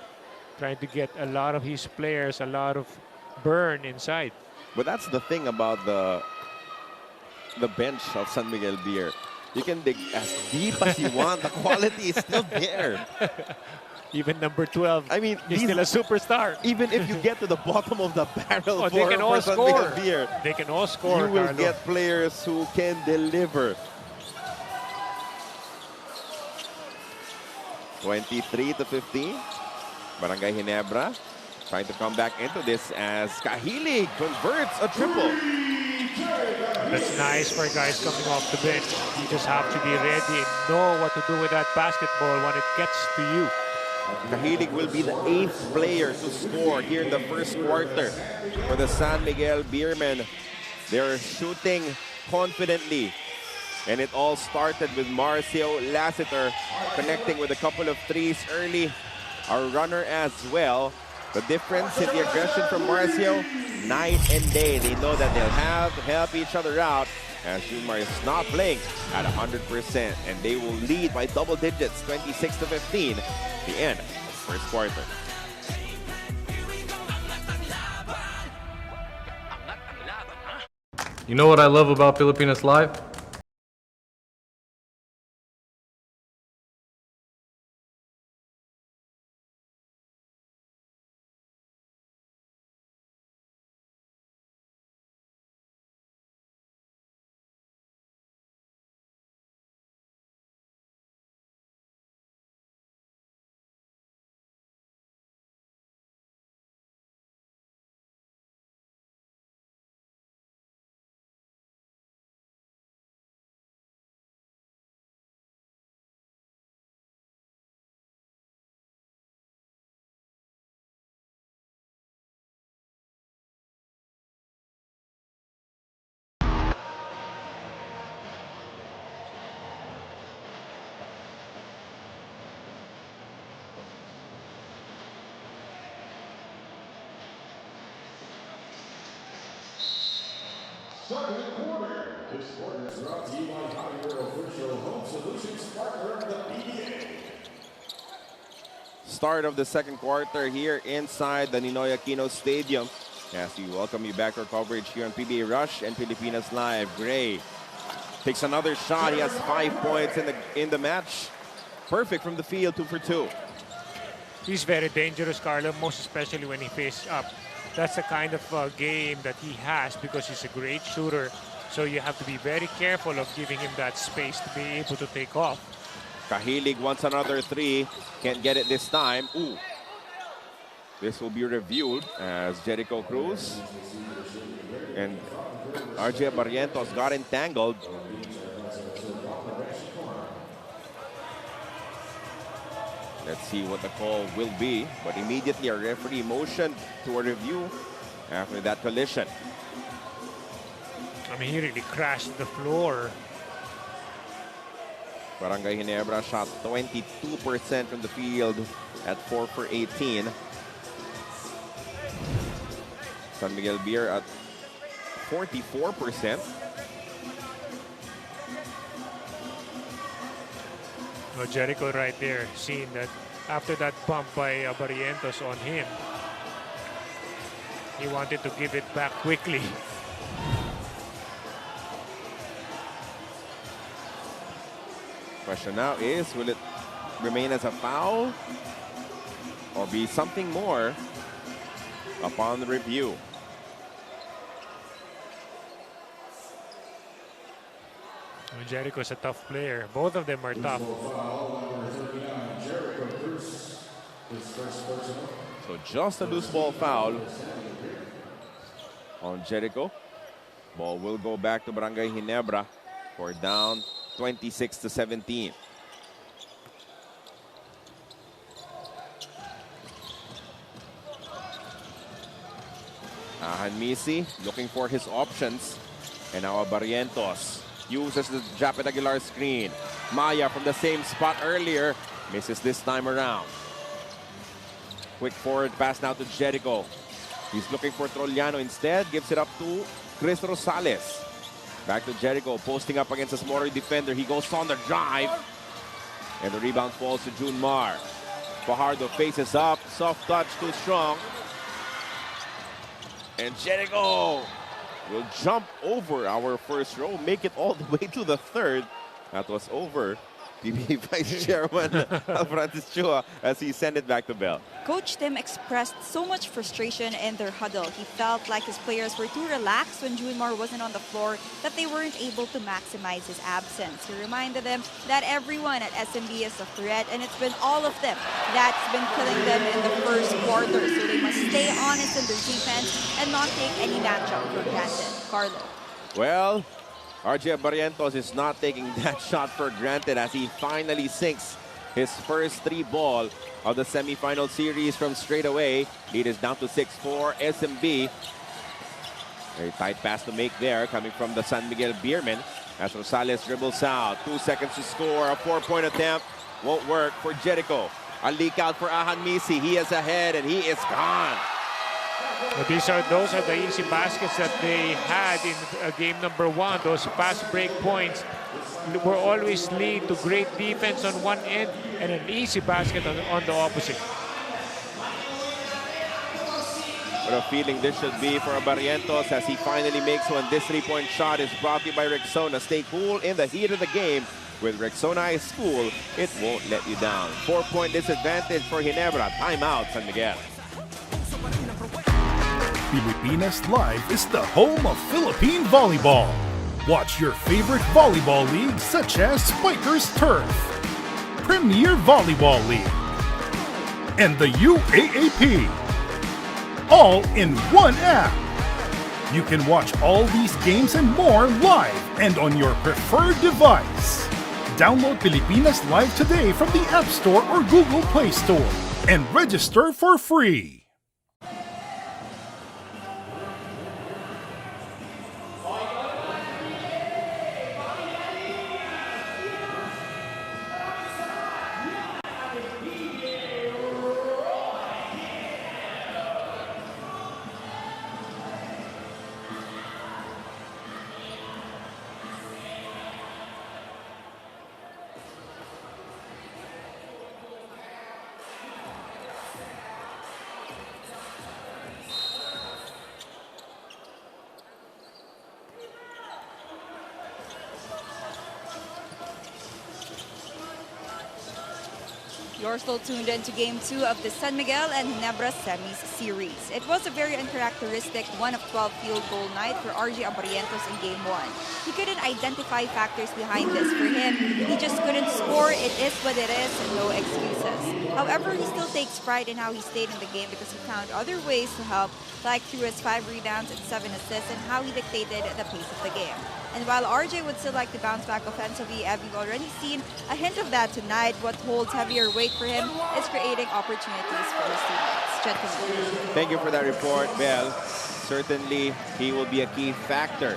trying to get a lot of his players, a lot of burn inside. But that's the thing about the bench of San Miguel Beer. You can dig as deep as you want. The quality is still there. Even number 12, I mean, he's still a superstar. Even if you get to the bottom of the barrel they can all for San score. Miguel Beer, They can all score. you will Carlo. get players who can deliver. 23-15. Barangay Ginebra trying to come back into this as Kahilig converts a triple. That's nice for guys coming off the bench. You just have to be ready and know what to do with that basketball when it gets to you. Kahilig will be the 8th player to score here in the first quarter for the San Miguel Beermen. They're shooting confidently. And it all started with Marcio Lassiter connecting with a couple of threes early. Our runner as well. The difference in the aggression from Marcio, night and day. They know that they'll have to help each other out as Junmar is not playing at 100%. And they will lead by double digits, 26-15, the end of the first quarter. You know what I love about Filipinas Live? Second quarter. This quarter is brought to you by your official home solutions partner, the PBA. Start of the second quarter here inside the Ninoy Aquino Stadium. As we welcome you back to our coverage here on PBA Rush and Filipinas Live. Gray takes another shot. He has 5 points in the match. Perfect from the field, 2 for 2. He's very dangerous, Carlo, most especially when he faces up. That's the kind of game that he has because he's a great shooter. So you have to be very careful of giving him that space to be able to take off. Kahilig wants another 3. Can't get it this time. Ooh. This will be reviewed as Jericho Cruz and RJ Barrientos got entangled. Let's see what the call will be. But immediately a referee motioned to a review after that collision. I mean, he really crashed the floor. Barangay Ginebra shot 22% from the field at 4 for 18. San Miguel Beer at 44%. Well, Jericho right there, seeing that after that bump by Barrientos on him, he wanted to give it back quickly. Question now is, will it remain as a foul or be something more upon the review? Well, Jericho's a tough player. Both of them are tough. So just a loose ball foul on Jericho. Ball will go back to Barangay Ginebra for down 26-17. Hanmisi looking for his options. And now Barrientos uses the Japet Aguilar screen. Maya from the same spot earlier. Misses this time around. Quick forward pass now to Jericho. He's looking for Trollano instead. Gives it up to Chris Rosales. Back to Jericho, posting up against a smaller defender. He goes on the drive. And the rebound falls to Junmar. Fajardo faces up. Soft touch, too strong. And Jericho will jump over our first row, make it all the way to the third. That was over PBA Vice Chairman Francis Chua as he sent it back to Bell. Coach Tim expressed so much frustration in their huddle. He felt like his players were too relaxed when Junmar wasn't on the floor, that they weren't able to maximize his absence. He reminded them that everyone at SMB is a threat, and it's been all of them that's been killing them in the first quarter. So they must stay honest in their defense and not take any matchup for granted. Carlo. Well, RJ Barrientos is not taking that shot for granted as he finally sinks his first 3 ball of the semifinal series from straight away. Lead is down to 6-4 SMB. Very tight pass to make there coming from the San Miguel Beermen as Rosales dribbles out. 2 seconds to score. A 4-point attempt won't work for Jericho. A leak out for Hanmisi. He is ahead and he is gone. But those are the easy baskets that they had in game number 1. Those fast break points were always lead to great defense on one end and an easy basket on the opposite. What a feeling this should be for Barrientos as he finally makes one. This 3-point shot is brought to you by Rexona. Stay cool in the heat of the game. With Rexona High School, it won't let you down. 4-point disadvantage for Ginebra. Timeout, San Miguel. Pilipinas Live is the home of Philippine volleyball. Watch your favorite volleyball leagues such as Spikers Turf, Premier Volleyball League, and the UAAP. All in one app. You can watch all these games and more live and on your preferred device. Download Pilipinas Live today from the App Store or Google Play Store and register for free. You're still tuned into Game 2 of the San Miguel and Ginebra Semis series. It was a very uncharacteristic 1 of 12 field goal night for RJ Barrientos in Game 1. He couldn't identify factors behind this. For him, he just couldn't score. It is what it is and no excuses. However, he still takes pride in how he stayed in the game because he found other ways to help, like through his 5 rebounds and 7 assists and how he dictated the pace of the game. And while RJ would still like to bounce back offensively, we've already seen a hint of that tonight. What holds heavier weight for him is creating opportunities for his teammates. Gentlemen. Thank you for that report, Bell. Certainly, he will be a key factor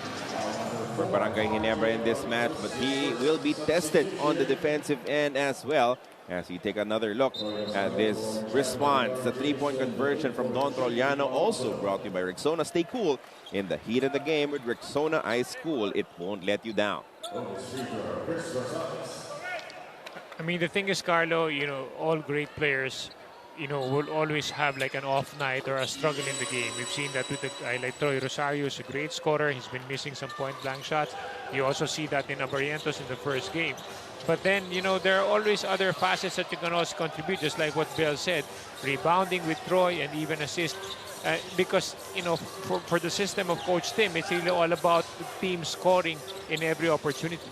for Barangay Ginebra in this match, but he will be tested on the defensive end as well As we take another look at this response, the three-point conversion from Don Troliano, also brought to you by Rexona. Stay cool in the heat of the game with Rexona Ice Cool. It won't let you down. I mean, the thing is, Carlo, all great players, will always have like an off night or a struggle in the game. We've seen that with a guy like Troy Rosario, who's a great scorer. He's been missing some point-blank shots. You also see that in Abarientos in the first game. But then, there are always other facets that you can also contribute, just like what Bill said, rebounding with Troy and even assist. Because, for the system of Coach Tim, it's really all about the team scoring in every opportunity.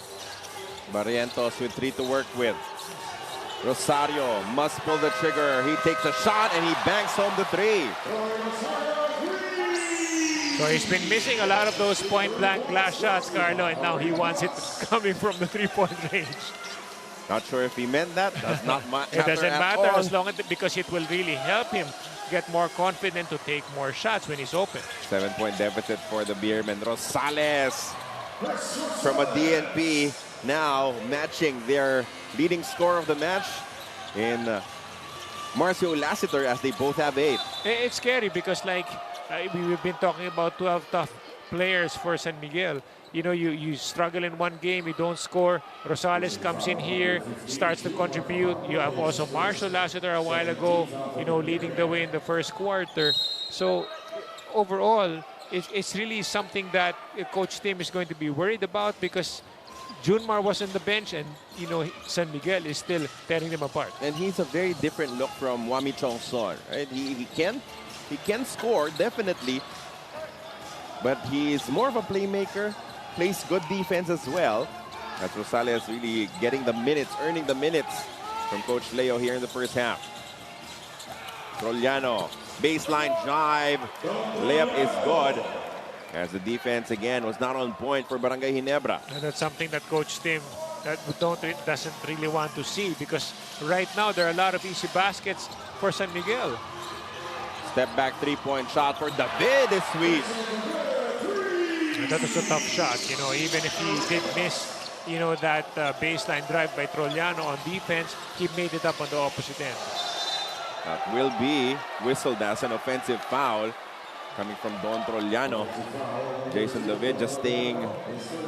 Barrientos with 3 to work with. Rosario must pull the trigger. He takes a shot and he banks home the 3. So he's been missing a lot of those point-blank glass shots, Carlo, and now he wants it coming from the three-point range. Not sure if he meant that. Does not matter. It doesn't matter all. as long as because it will really help him get more confident to take more shots when he's open. 7-point deficit for the Beermen. Rosales from a DNP now matching their leading scorer of the match in Marcio Lassiter, as they both have 8. It's scary because we've been talking about 12 tough players for San Miguel. You struggle in one game, you don't score. Rosales comes in here, starts to contribute. You have also Marcio Lassiter a while ago, leading the way in the first quarter. So overall, it's really something that Coach Tim is going to be worried about, because Junmar was on the bench and, San Miguel is still tearing them apart. And he's a very different look from Wami Chongson, right? He can score, definitely, but he's more of a playmaker, plays good defense as well. As Rosales really getting the minutes, earning the minutes from Coach Leo here in the first half. Troliano, baseline drive, layup is good. As the defense again was not on point for Barangay Ginebra. And that's something that Coach Tim doesn't really want to see, because right now there are a lot of easy baskets for San Miguel. Step back three-point shot for David is sweet. And that was a tough shot, even if he did miss, that baseline drive by Troliano on defense, he made it up on the opposite end. That will be whistled as an offensive foul coming from Don Troliano. Jason David just staying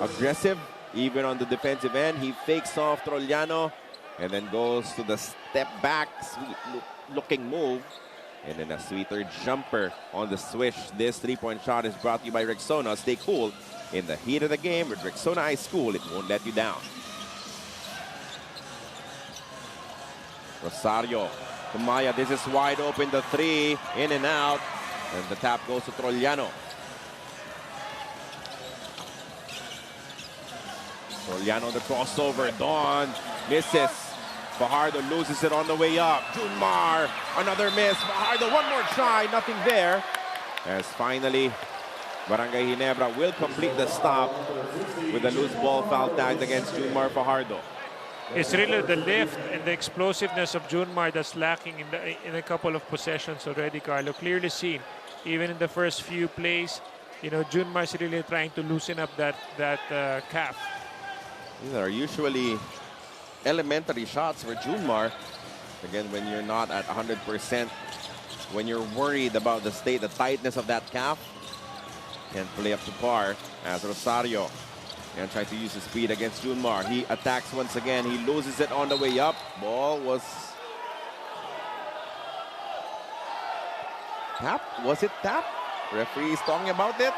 aggressive even on the defensive end. He fakes off Troliano and then goes to the step back, sweet looking move. And then a sweeter jumper on the swish. This three-point shot is brought to you by Rexona. Stay cool in the heat of the game with Rexona Ice Cool. It won't let you down. Rosario to Maya. This is wide open. The 3 in and out. And the tap goes to Troliano. Troliano the crossover. Don misses. Fajardo loses it on the way up. Junmar, another miss. Fajardo, one more try, nothing there. As finally, Barangay Ginebra will complete the stop with a loose ball foul tagged against Junmar Fajardo. It's really the lift and the explosiveness of Junmar that's lacking in a couple of possessions already, Carlo. Clearly seen, even in the first few plays, Junmar's really trying to loosen up that calf. These are usually elementary shots for Junmar. Again, when you're not at 100%, when you're worried about the tightness of that calf, can't play up to par. As Rosario and try to use his speed against Junmar. He attacks once again. He loses it on the way up. Ball was tapped. Was it tapped? Referee is talking about it,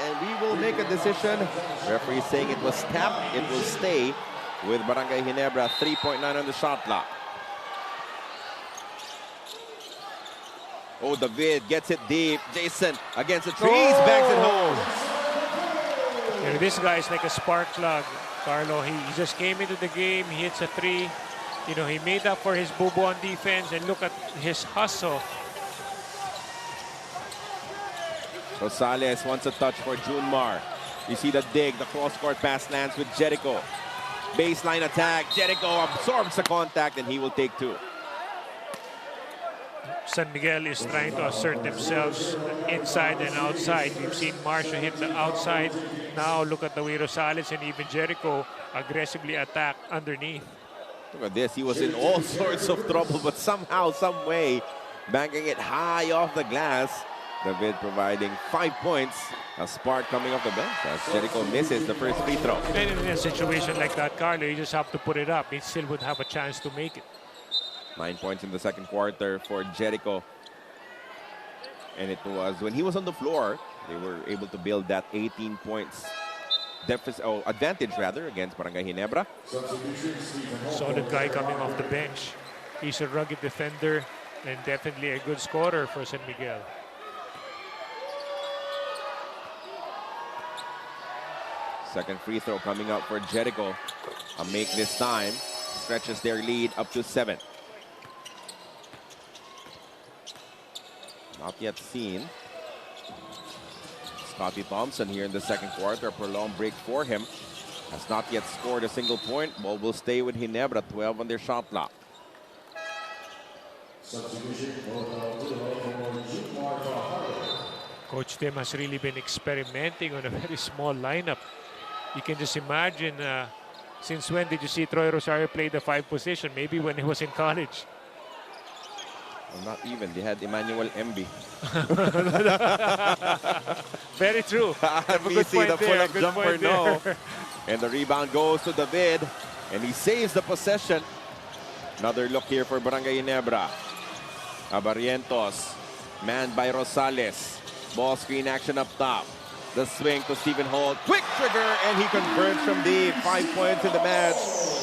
and we will make a decision. Referee saying it was tapped. It will stay with Barangay Ginebra. 3.9 on the shot clock. Oh, David gets it deep. Jason against the trees, bangs it home. This guy is like a spark plug, Carlo. He just came into the game, he hits a 3. He made up for his boo-boo on defense, and look at his hustle. Rosales wants a touch for Junmar. You see the dig, the cross-court pass lands with Jericho. Baseline attack, Jericho absorbs the contact, and he will take 2. San Miguel is trying to assert themselves inside and outside. We've seen Marcio hit the outside. Now look at the way Rosales and even Jericho aggressively attack underneath. Look at this. He was in all sorts of trouble, but somehow, some way, banking it high off the glass. David providing 5 points. A spark coming off the bench as Jericho misses the first free throw. And in a situation like that, Carlo, you just have to put it up. He still would have a chance to make it. 9 points in the second quarter for Jericho. And it was when he was on the floor, they were able to build that 18 points deficit, advantage rather, against Barangay Ginebra. Solid guy coming off the bench. He's a rugged defender and definitely a good scorer for San Miguel. Second free throw coming up for Jericho. A make this time. Stretches their lead up to 7. Not yet seen. Scotty Thompson here in the second quarter. A prolonged break for him. Has not yet scored a single point. Ball will stay with Ginebra. 12 on their shot clock. Coach Tim has really been experimenting on a very small lineup. You can just imagine, since when did you see Troy Rosario play the 5 position? Maybe when he was in college. Well, not even. They had Emmanuel Emby. Very true. We see the pull-up jumper, no. And the rebound goes to David. And he saves the possession. Another look here for Barangay Ginebra. Barrientos, manned by Rosales. Ball screen action up top. The swing to Stephen Holt. Quick trigger, and he converts from deep. 5 points in the match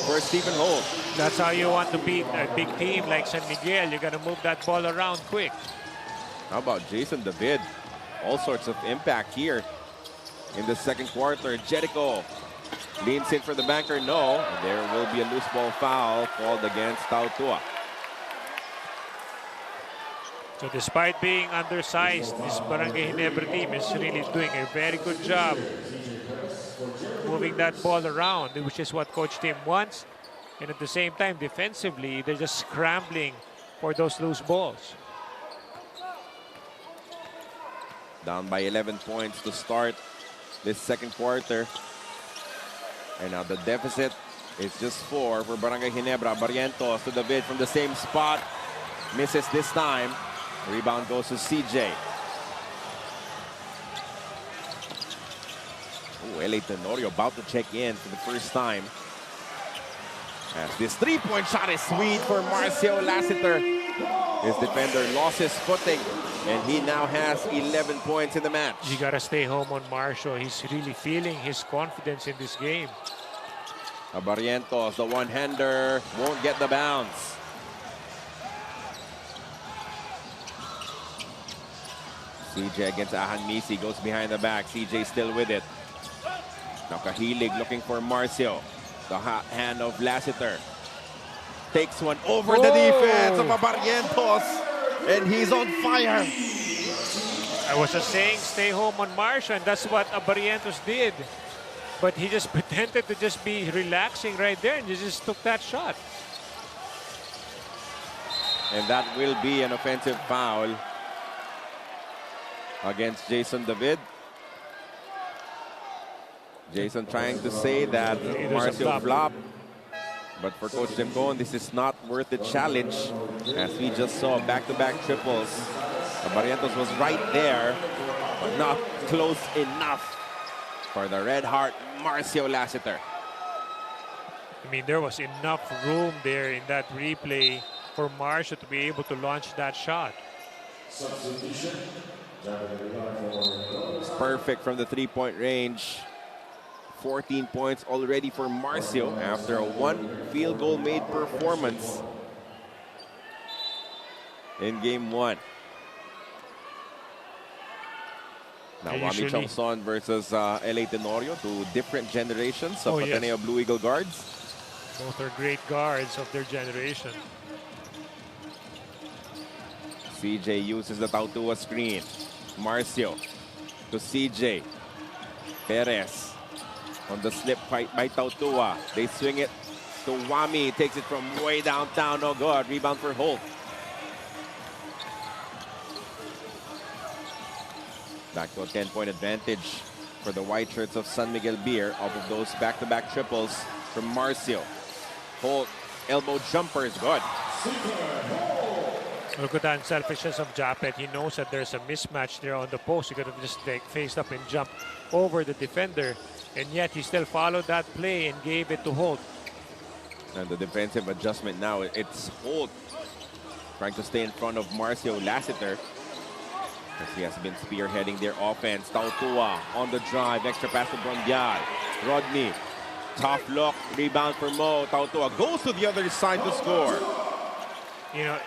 for Stephen Holt. That's how you want to beat a big team like San Miguel. You got to move that ball around quick. How about Jason David? All sorts of impact here in the second quarter. Jericho leans in for the banker. No. There will be a loose ball foul called against Tautua. So despite being undersized, this Barangay Ginebra team is really doing a very good job moving that ball around, which is what Coach Tim wants. And at the same time, defensively, they're just scrambling for those loose balls. Down by 11 points to start this second quarter. And now the deficit is just 4 for Barangay Ginebra. Barrientos to David from the same spot. Misses this time. Rebound goes to CJ. LA Tenorio about to check in for the first time. As this three-point shot is sweet for Marcio Lassiter. His defender lost his footing, and he now has 11 points in the match. You got to stay home on Marcio. He's really feeling his confidence in this game. Barrientos, the one-hander, won't get the bounce. CJ against Ahan Misi, goes behind the back. CJ still with it. Nakahilig looking for Marcio. The hot hand of Lassiter. Takes one over the defense of Barrientos. And he's on fire. I was just saying stay home on Marcio, and that's what Barrientos did. But he just pretended to just be relaxing right there, and he just took that shot. And that will be an offensive foul against Jason David. Jason trying to say that Marcio flopped. But for Coach Tim Cohn, this is not worth the challenge. As we just saw, back-to-back triples. Barrientos was right there, but not close enough for the Red Heart, Marcio Lassiter. I mean, there was enough room there in that replay for Marcio to be able to launch that shot. It's perfect from the three-point range. 14 points already for Marcio after a 1 field goal made performance in game 1. Now, Wami Chongson versus LA Tenorio, 2 different generations of Ateneo Blue Eagle guards. Both are great guards of their generation. CJ uses the Tautua screen. Marcio to CJ. Perez on the slip fight by Tautua. They swing it to Wami. Takes it from way downtown. No good. Rebound for Holt. Back to a 10-point advantage for the white shirts of San Miguel Beer off of those back-to-back triples from Marcio. Holt elbow jumper is good. Look at the unselfishness of Japet. He knows that there's a mismatch there on the post. He could have just faced up and jumped over the defender. And yet he still followed that play and gave it to Holt. And the defensive adjustment now, it's Holt trying to stay in front of Marcio Lassiter, as he has been spearheading their offense. Tautua on the drive, extra pass to Brondial. Rodney, tough look, rebound for Mo. Tautua goes to the other side to score. You know,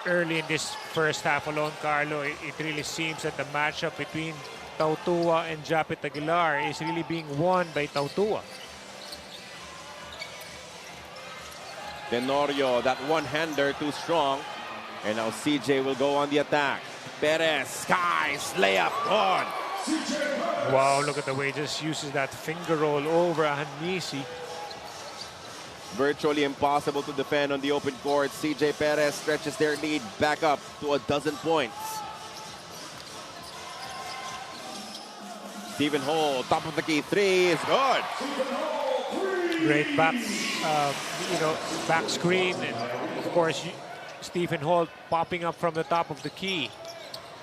early in this first half alone, Carlo, it really seems that the matchup between Tautua and Japet Aguilar is really being won by Tautua. Tenorio, that one-hander too strong. And now CJ will go on the attack. Perez, skies, layup, on. Wow, look at the way he just uses that finger roll over Hanisi. Virtually impossible to defend on the open court. CJ Perez stretches their lead back up to 12 points. Stephen Hall, top of the key, three is good. Great back, back screen, and of course Stephen Holt popping up from the top of the key.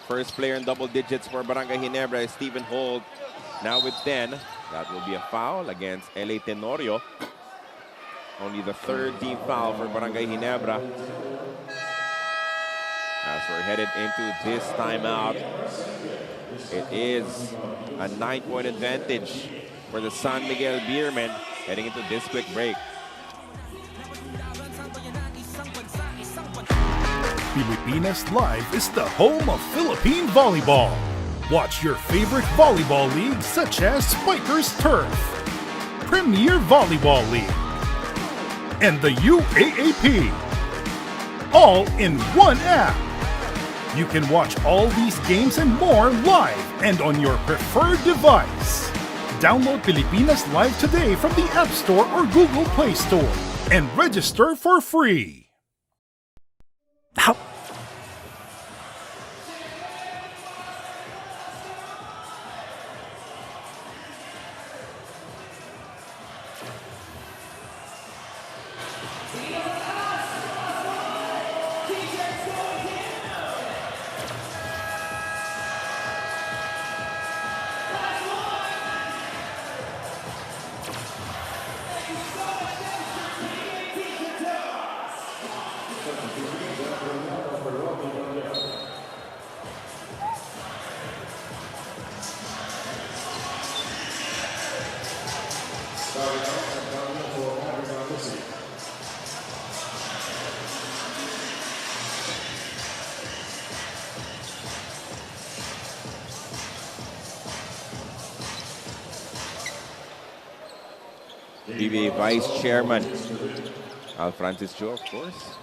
First player in double digits for Barangay Ginebra is Stephen Holt. Now with 10, that will be a foul against LA Tenorio. Only the third team foul for Barangay Ginebra. As we're headed into this timeout, it is a 9-point advantage for the San Miguel Beermen heading into this quick break. Pilipinas Live is the home of Philippine volleyball. Watch your favorite volleyball leagues such as Spikers Turf, Premier Volleyball League, and the UAAP, all in one app. You can watch all these games and more live and on your preferred device. Download Pilipinas Live today from the App Store or Google Play Store and register for free. PBA Vice Chairman Al Francis Cho, of course.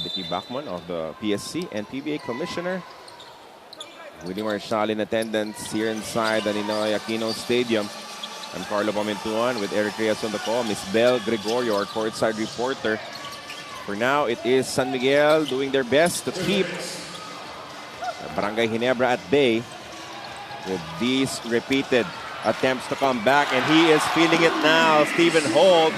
Vicky Bachman of the PSC and PBA Commissioner Willie Marshall in attendance here inside the Ninoy Aquino Stadium. I'm Carlo Pamintuan with Eric Reyes on the call. Miss Belle Gregorio, our courtside reporter. For now, it is San Miguel doing their best to keep Barangay Ginebra at bay with these repeated attempts to come back, and he is feeling it now. Stephen Holt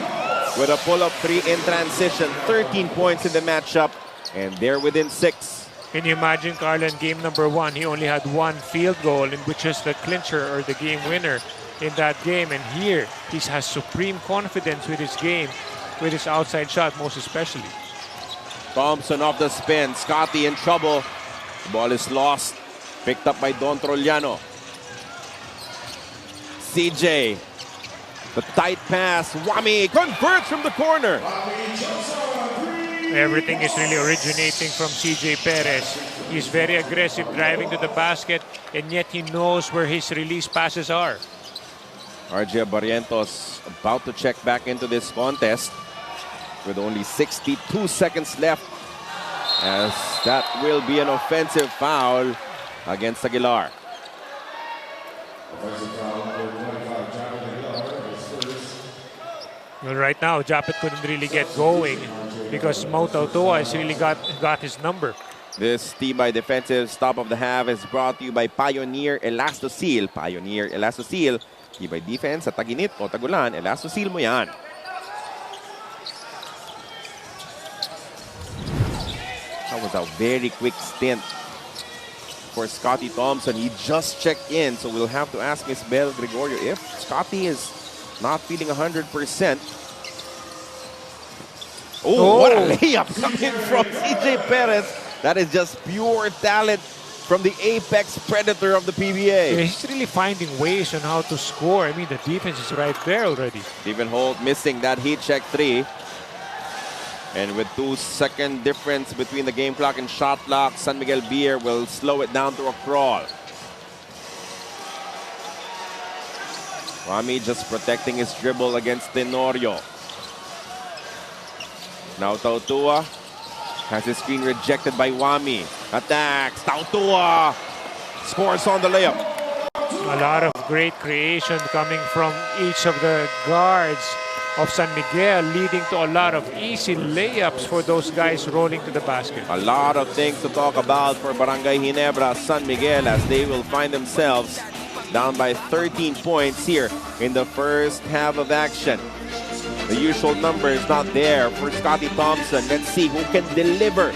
with a pull-up three in transition. 13 points in the matchup, and they're within 6. Can you imagine, Carlo, in game number 1, he only had one field goal, in which is the clincher or the game winner in that game. And here, he has supreme confidence with his game, with his outside shot most especially. Thompson off the spin. Scotty in trouble. The ball is lost. Picked up by Don Trollano. CJ. The tight pass. Wami converts from the corner. Everything is really originating from CJ Perez. He's very aggressive driving to the basket, and yet he knows where his release passes are. RJ Barrientos about to check back into this contest with only 62 seconds left, as that will be an offensive foul against Aguilar. Well, right now, Japet couldn't really get going because Mo Tautua has really got his number. This Tibay defensive stop of the half is brought to you by Pioneer Elastoseal. Pioneer Elastoseal. Tibay defense sa taginit o tagulan, Elastoseal mo yan. That was a very quick stint for Scotty Thompson. He just checked in, so we'll have to ask Miss Bel Gregorio if Scotty is not feeling 100%. Oh, what a layup coming from CJ Perez. That is just pure talent from the apex predator of the PBA. Yeah, he's really finding ways on how to score. I mean, the defense is right there already. Stephen Holt missing that heat check 3. And with 2-second difference between the game clock and shot clock, San Miguel Beer will slow it down to a crawl. Wami just protecting his dribble against Tenorio. Now Tautua has his screen rejected by Wami. Attacks, Tautua scores on the layup. A lot of great creation coming from each of the guards of San Miguel, leading to a lot of easy layups for those guys rolling to the basket. A lot of things to talk about for Barangay Ginebra, San Miguel, as they will find themselves down by 13 points here in the first half of action. The usual number is not there for Scotty Thompson. Let's see who can deliver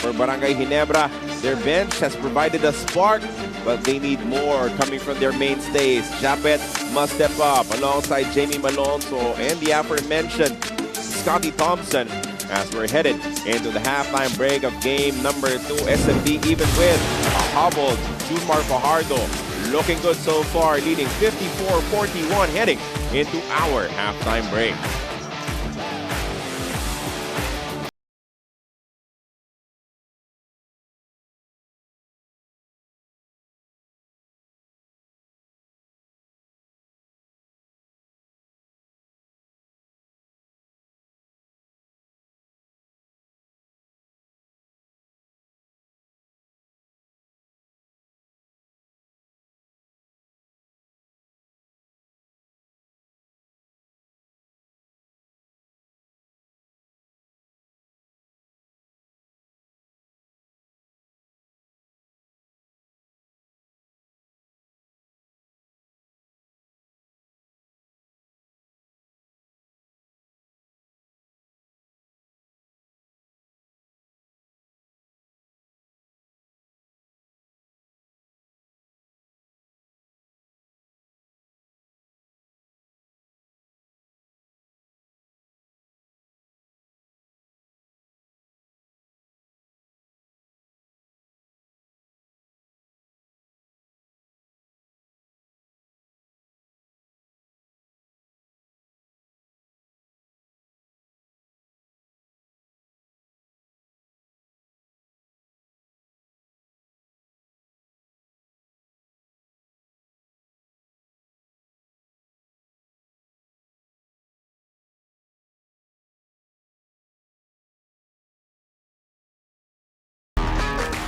for Barangay Ginebra. Their bench has provided a spark, but they need more coming from their mainstays. Japet must step up alongside Jamie Malonzo and the aforementioned Scotty Thompson as we're headed into the halftime break of game number 2. SMB even with a hobbled Junmar Fajardo. Looking good so far, leading 54-41 heading into our halftime break.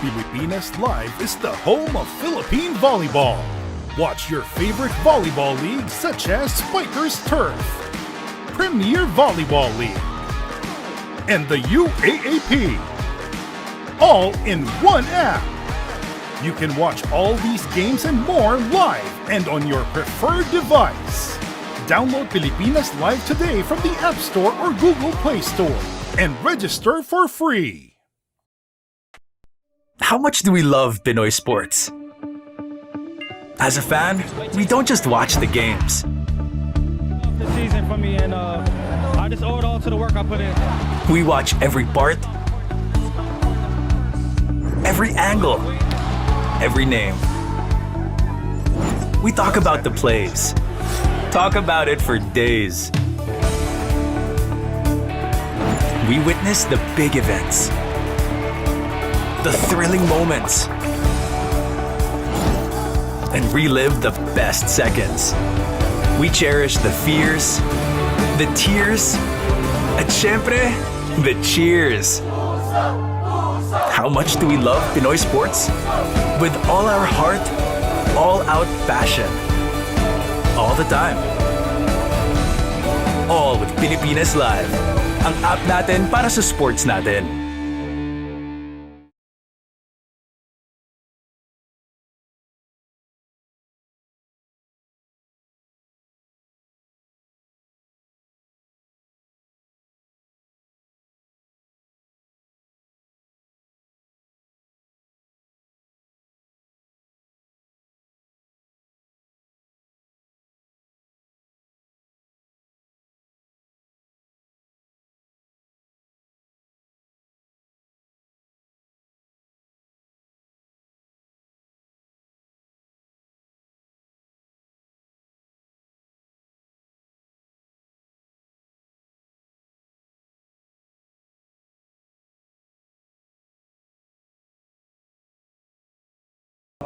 Pilipinas Live is the home of Philippine volleyball. Watch your favorite volleyball leagues such as Spikers Turf, Premier Volleyball League, and the UAAP, all in one app. You can watch all these games and more live and on your preferred device. Download Pilipinas Live today from the App Store or Google Play Store and register for free. How much do we love Pinoy sports? As a fan, we don't just watch the games. The season for me, and I just owe it all to the work I put in. We watch every part, every angle, every name. We talk about the plays. Talk about it for days. We witness the big events, the thrilling moments, and relive the best seconds. We cherish the fears, the tears, at syempre, the cheers. How much do we love Pinoy sports? With all our heart, all-out passion. All the time. All with Pilipinas Live. Ang app natin para sa sports natin.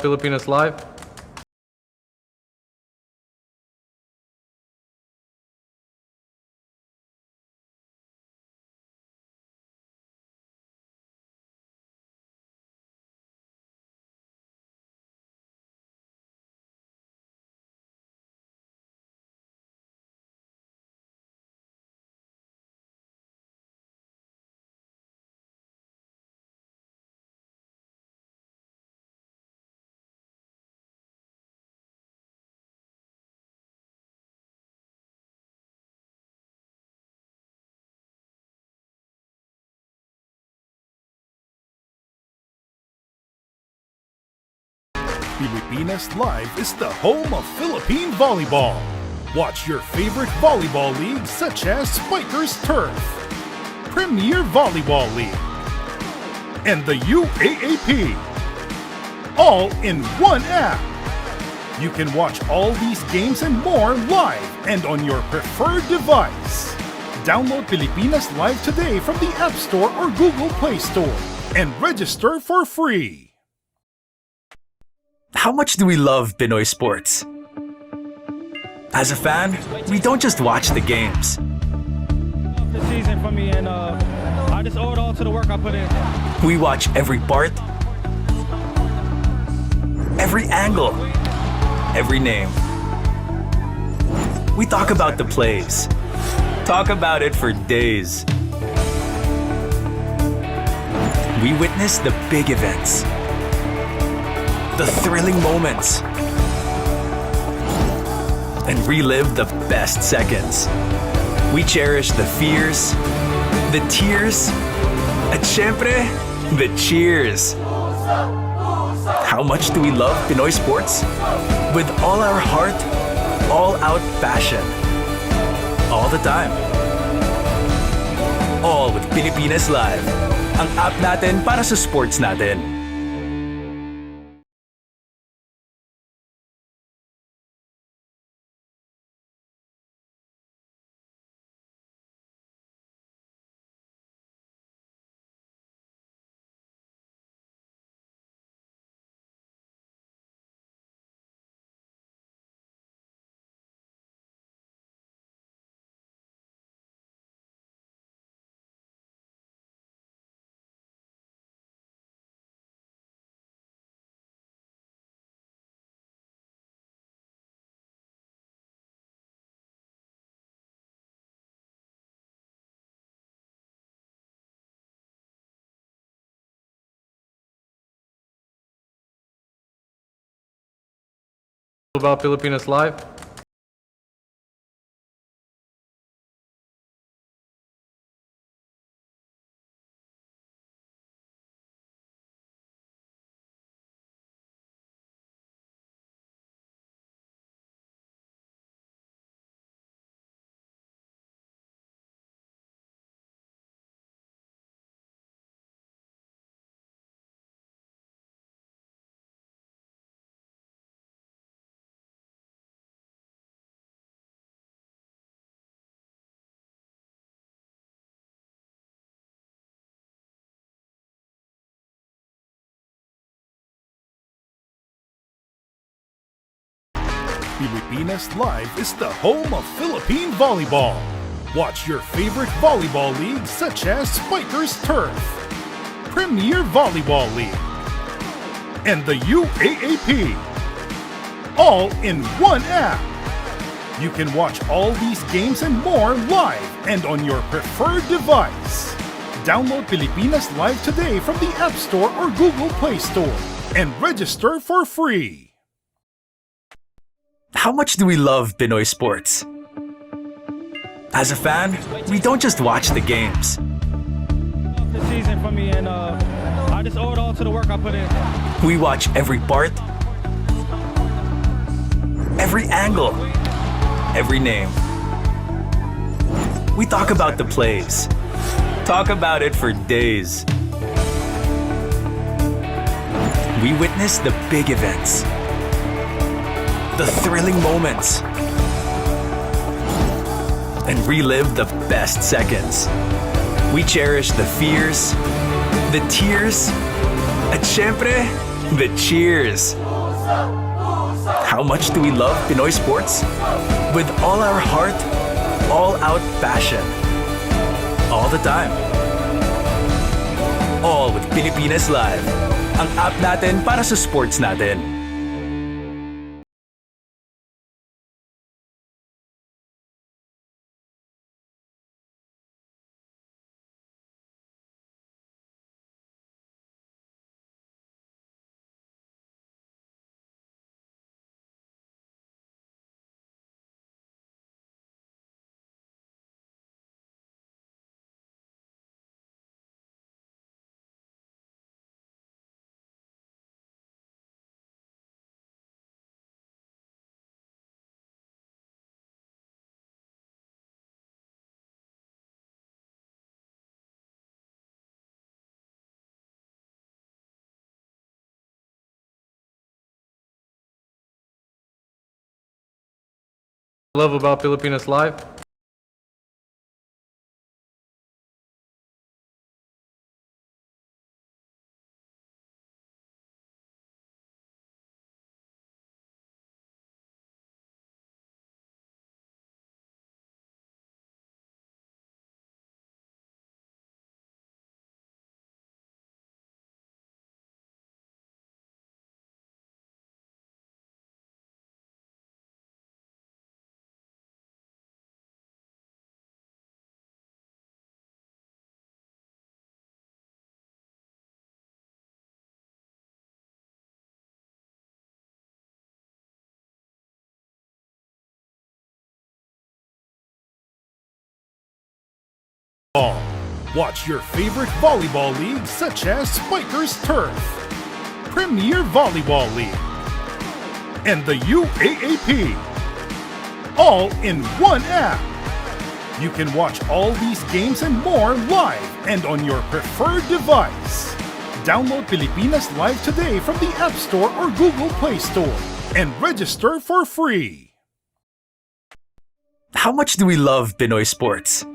Filipinas Live. Pilipinas Live is the home of Philippine volleyball. Watch your favorite volleyball leagues such as Spikers Turf, Premier Volleyball League, and the UAAP, all in one app. You can watch all these games and more live and on your preferred device. Download Pilipinas Live today from the App Store or Google Play Store and register for free. How much do we love Pinoy sports? As a fan, we don't just watch the games. The season for me, and I just owe it all to the work I put in. We watch every part, every angle, every name. We talk about the plays. Talk about it for days. We witness the big events, the thrilling moments, and relive the best seconds. We cherish the fears, the tears, at syempre, the cheers. How much do we love Pinoy sports? With all our heart, all-out passion. All the time. All with Pilipinas Live. Ang app natin para sa sports natin. About Filipinas Live. Pilipinas Live is the home of Philippine volleyball. Watch your favorite volleyball leagues such as Spikers Turf, Premier Volleyball League, and the UAAP, all in one app. You can watch all these games and more live and on your preferred device. Download Pilipinas Live today from the App Store or Google Play Store and register for free. How much do we love Pinoy sports? As a fan, we don't just watch the games. The season for me, and I just owe it all to the work I put in. We watch every part, every angle, every name. We talk about the plays. Talk about it for days. We witness the big events, the thrilling moments, and relive the best seconds. We cherish the fears, the tears, at syempre, the cheers. How much do we love Pinoy sports? With all our heart, all-out passion. All the time. All with Pilipinas Live. Ang app natin para sa sports natin. Love about Filipinas Live. Watch your favorite volleyball leagues such as Spikers Turf, Premier Volleyball League, and the UAAP, all in one app. You can watch all these games and more live and on your preferred device. Download Pilipinas Live today from the App Store or Google Play Store and register for free. How much do we love Pinoy sports?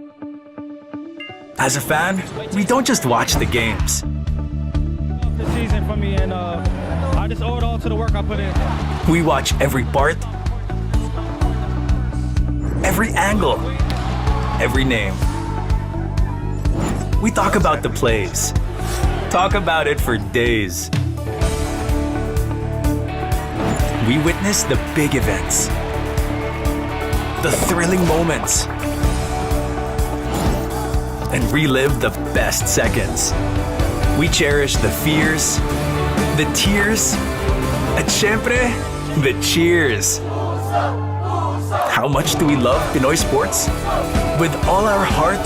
As a fan, we don't just watch the games. The season for me, and I just owe it all to the work I put in. We watch every part, every angle, every name. We talk about the plays. Talk about it for days. We witness the big events, the thrilling moments, and relive the best seconds. We cherish the fears, the tears, at syempre, the cheers. How much do we love Pinoy sports? With all our heart,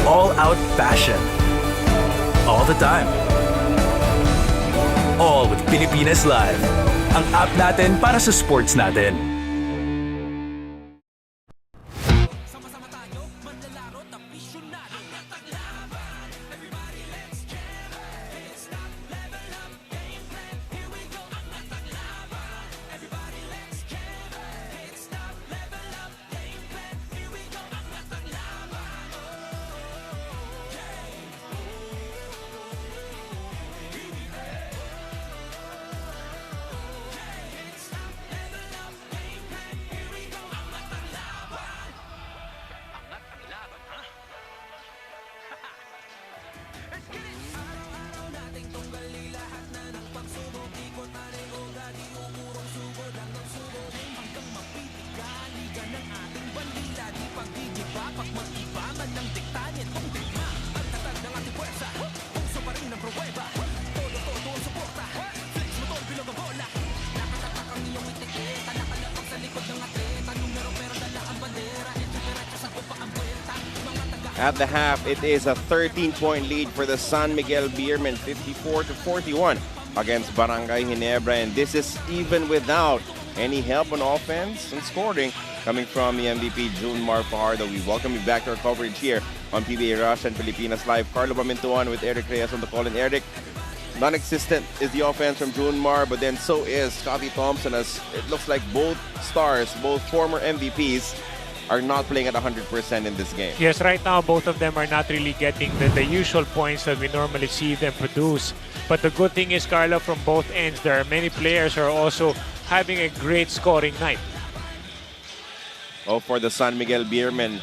all-out passion. All the time. All with Pilipinas Live. Ang app natin para sa sports natin. At the half, it is a 13-point lead for the San Miguel Beermen, 54-41 against Barangay Ginebra. And this is even without any help on offense and scoring coming from the MVP, Junmar Fajardo. We welcome you back to our coverage here on PBA Rush and Pilipinas Live. Carlo Pamintuan with Eric Reyes on the call. And Eric, non-existent is the offense from Junmar, but then so is Scotty Thompson, as it looks like both stars, both former MVPs, are not playing at 100% in this game. Yes, right now both of them are not really getting the usual points that we normally see them produce. But the good thing is, Carlo, from both ends, there are many players who are also having a great scoring night. Oh, for the San Miguel Beermen,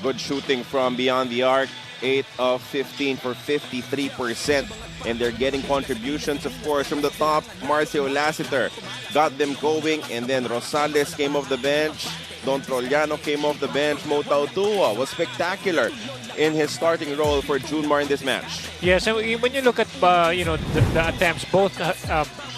good shooting from beyond the arc. 8 of 15 for 53%. And they're getting contributions, of course, from the top. Marcio Lassiter got them going. And then Rosales came off the bench. Don Troliano came off the bench. Mo Tautua was spectacular in his starting role for Junmar in this match. Yes, and when you look at the attempts, both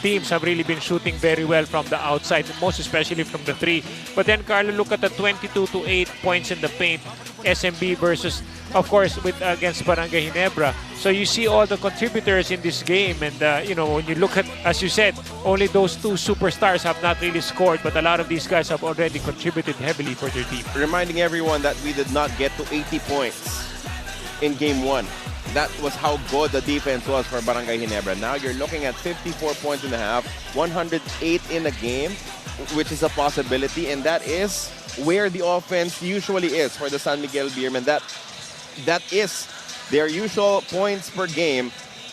teams have really been shooting very well from the outside, most especially from the three. But then, Carlo, look at the 22-8 points in the paint, SMB versus, of course, against Barangay Ginebra. So you see all the contributors in this game, and when you look at, as you said, only those two superstars have not really scored, but a lot of these guys have already contributed heavily for their team. Reminding everyone that we did not get to 80 points in game 1. That was how good the defense was for Barangay Ginebra. Now you're looking at 54 points in the half, 108 in a game, which is a possibility, and that is where the offense usually is for the San Miguel Beermen. That is their usual points per game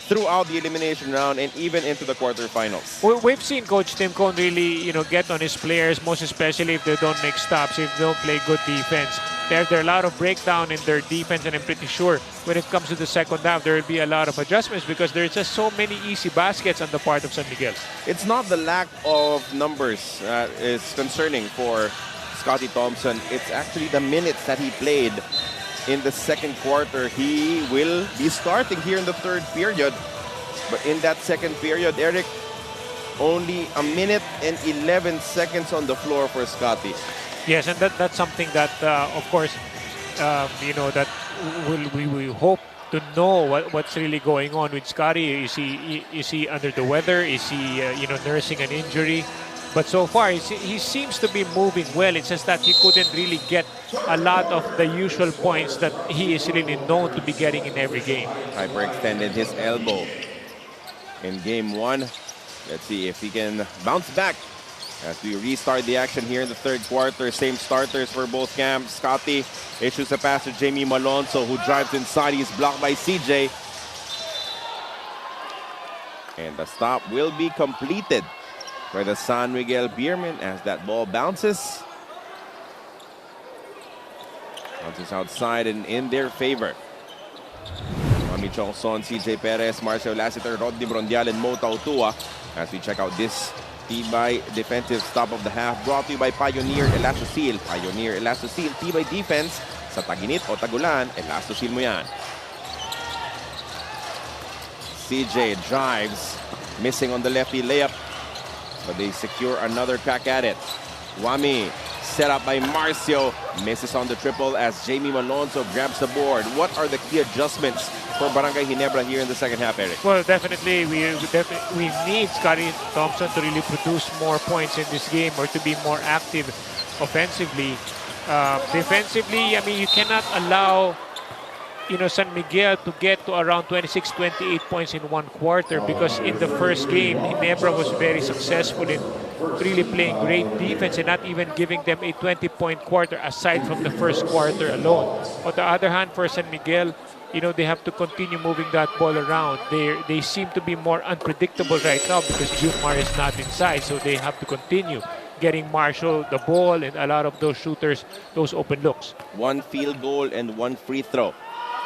throughout the elimination round and even into the quarterfinals. We've seen Coach Tim Cone really, get on his players, most especially if they don't make stops, if they don't play good defense. There's a lot of breakdown in their defense, and I'm pretty sure when it comes to the second half, there will be a lot of adjustments because there's just so many easy baskets on the part of San Miguel. It's not the lack of numbers that is concerning for Scotty Thompson. It's actually the minutes that he played in the second quarter. He will be starting here in the third period. But in that second period, Eric, only a minute and 11 seconds on the floor for Scotty. Yes, and that's something that, of course, that we hope to know what's really going on with Scotty. Is he under the weather? Is he, nursing an injury? But so far, he seems to be moving well. It's just that he couldn't really get a lot of the usual points that he is really known to be getting in every game. Hyperextended his elbow in game 1. Let's see if he can bounce back as we restart the action here in the third quarter. Same starters for both camps. Scotty issues a pass to Jamie Malonzo, who drives inside. He's blocked by CJ. And the stop will be completed for the San Miguel Beermen as that ball bounces. Bounces outside and in their favor. Mami Chongson, CJ Perez, Marcio Lassiter, Rodney Brondial, and Mo Tautua as we check out this Tibay defensive stop of the half, brought to you by Pioneer Elastosil. Pioneer Elastosil, Tibay defense sa taginit o tagulan, Elastosil mo yan. CJ drives, missing on the lefty layup, but they secure another crack at it. Wami set up by Marcio, misses on the triple as Jamie Malonzo grabs the board. What are the key adjustments for Barangay Ginebra here in the second half, Eric? Well, definitely we need Scotty Thompson to really produce more points in this game or to be more active offensively. Defensively, I mean, you cannot allow San Miguel to get to around 26, 28 points in one quarter, because in the first game, Ginebra was very successful in really playing great defense and not even giving them a 20-point quarter aside from the first quarter alone. On the other hand, for San Miguel, they have to continue moving that ball around. They seem to be more unpredictable right now because Junmar is not inside, so they have to continue getting Marshall the ball and a lot of those shooters, those open looks. One field goal and one free throw.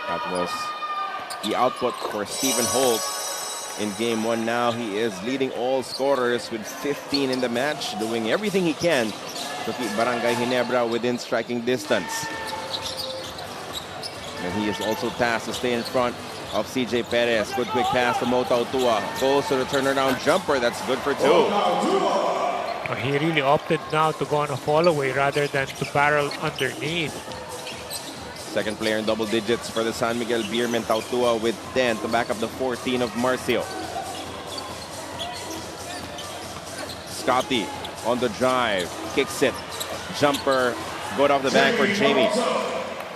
That was the output for Stephen Holt in game 1. Now he is leading all scorers with 15 in the match, doing everything he can to keep Barangay Ginebra within striking distance. And he is also tasked to stay in front of CJ Perez. Good quick pass to Mo Tautua. Goes to the turnaround jumper. That's good for 2. He really opted now to go on a fall away rather than to barrel underneath. Second player in double digits for the San Miguel Beermen, Tautua with 10 to back up the 14 of Marcio. Scotty on the drive, kicks it. Jumper, good off the bank for Jamie.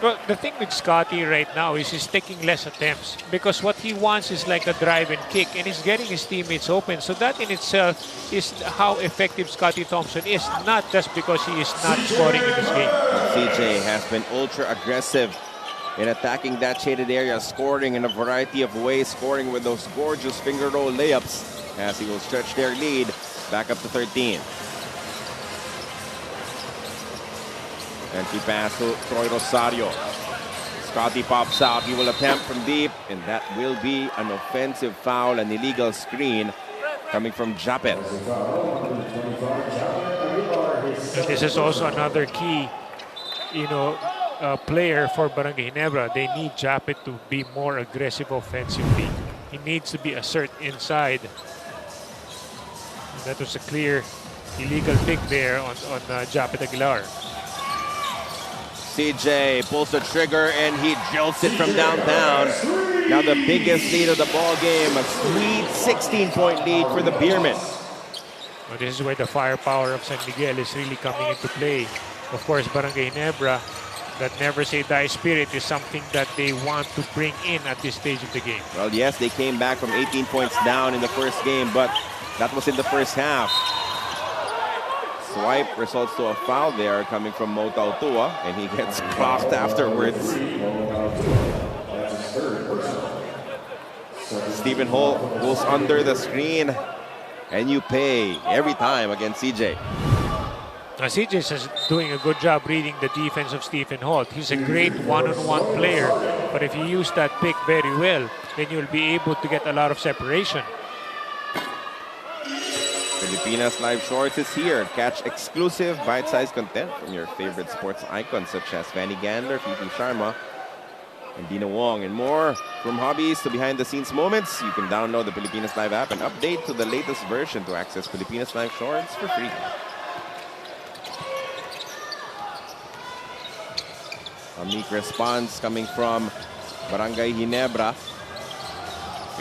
Well, the thing with Scotty right now is he's taking less attempts because what he wants is like a drive and kick, and he's getting his teammates open. So that in itself is how effective Scotty Thompson is, not just because he is not scoring in this game. CJ has been ultra aggressive in attacking that shaded area, scoring in a variety of ways, scoring with those gorgeous finger roll layups as he will stretch their lead back up to 13. Entry pass to Troy Rosario. Scotty pops out. He will attempt from deep, and that will be an offensive foul, an illegal screen coming from Japet. And this is also another key, player for Barangay Ginebra. They need Japet to be more aggressive offensively. He needs to be assert inside. And that was a clear illegal pick there on Japet Aguilar. CJ pulls the trigger and he jolts it from downtown. Now the biggest lead of the ball game, a sweet 16-point lead for the Beermen. Well, this is where the firepower of San Miguel is really coming into play. Of course, Barangay Ginebra, that never say die spirit is something that they want to bring in at this stage of the game. Well, yes, they came back from 18 points down in the first game, but that was in the first half. Swipe results to a foul there coming from Mota Otua, and he gets clocked afterwards. Stephen Holt goes under the screen, and you pay every time against CJ. Now, CJ is doing a good job reading the defense of Stephen Holt. He's a great one-on-one player, but if you use that pick very well, then you'll be able to get a lot of separation. Filipinas Live Shorts is here. Catch exclusive bite-sized content from your favorite sports icons such as Fanny Gandler, Fifi Sharma, and Dina Wong, and more. From hobbies to behind-the-scenes moments, you can download the Filipinas Live app and update to the latest version to access Filipinas Live Shorts for free. A meek response coming from Barangay Ginebra.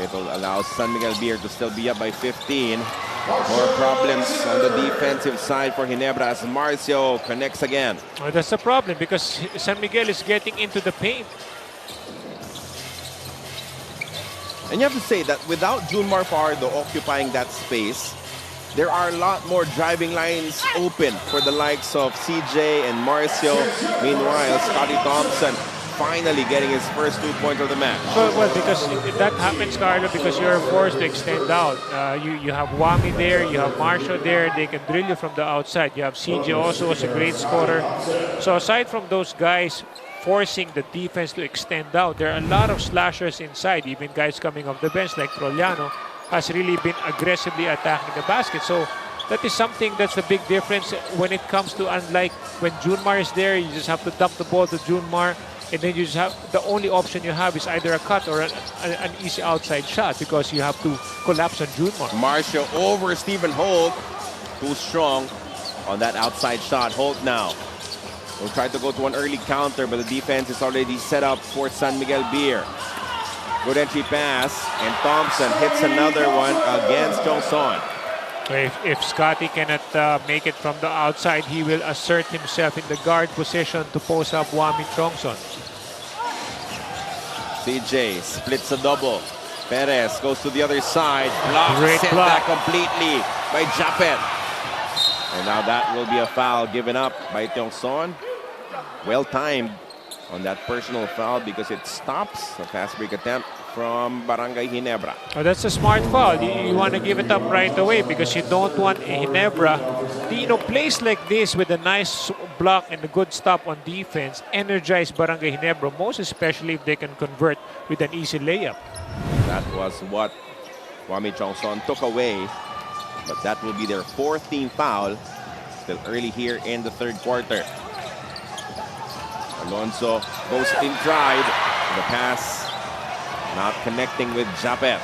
It'll allow San Miguel Beer to still be up by 15. More problems on the defensive side for Ginebra as Marcio connects again. Well, that's the problem because San Miguel is getting into the paint. And you have to say that without Junmar Fajardo occupying that space, there are a lot more driving lines open for the likes of CJ and Marcio. Meanwhile, Scotty Thompson finally getting his first 2 points of the match. Well, because that happens, Carlo, because you're forced to extend out. You have Wami there, you have Marcio there. They can drill you from the outside. You have CJ also as a great scorer. So aside from those guys forcing the defense to extend out, there are a lot of slashers inside. Even guys coming off the bench like Troliano has really been aggressively attacking the basket. So that is something that's a big difference when it comes to, unlike when Junmar is there, you just have to dump the ball to Junmar, and then you just have, the only option you have is either a cut or an easy outside shot because you have to collapse on Junmar. Marcio over Stephen Holt, too strong on that outside shot. Holt now will try to go to an early counter, but the defense is already set up for San Miguel Beer. Good entry pass, and Thompson hits another one against Jongson. If Scotty cannot make it from the outside, he will assert himself in the guard position to post up Wami Chongson. CJ splits a double. Perez goes to the other side. Block, Great sent block. that completely by Japet. And now that will be a foul given up by Jongson. Well timed on that personal foul because it stops a fast break attempt from Barangay Ginebra. Oh, that's a smart foul. You want to give it up right away because you don't want Ginebra. Plays like this with a nice block and a good stop on defense energize Barangay Ginebra, most especially if they can convert with an easy layup. That was what Wami Chongson took away, but that will be their fourth team foul. Still early here in the third quarter. Alonso goes in stride. The pass not connecting with Japet.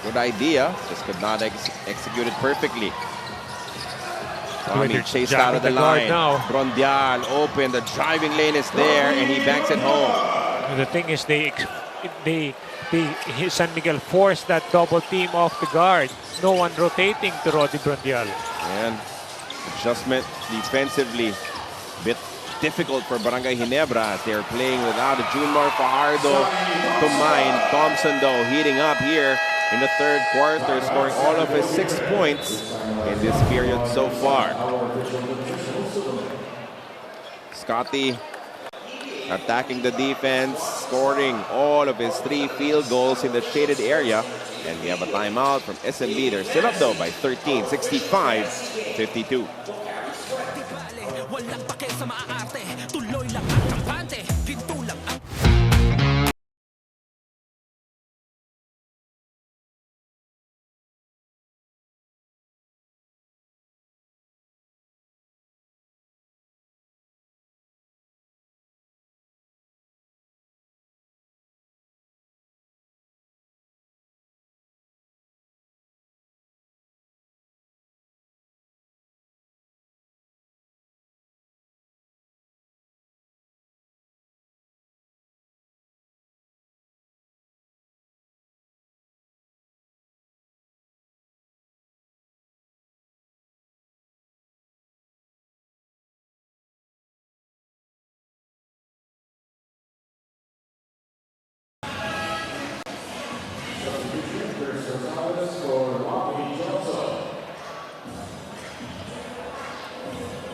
Good idea, just could not execute it perfectly. Wami chased out of the line. Brondial open, the driving lane is there, and he banks it home. The thing is, San Miguel forced that double team off the guard. No one rotating to Roddy Brondial. And adjustment defensively Bit difficult for Barangay Ginebra as they're playing without a Junmar Fajardo combined. Thompson, though, heating up here in the third quarter, scoring all of his 6 points in this period so far. Scotty attacking the defense, scoring all of his 3 field goals in the shaded area. And we have a timeout from SMB. They're still up, though, by 13, 65-52.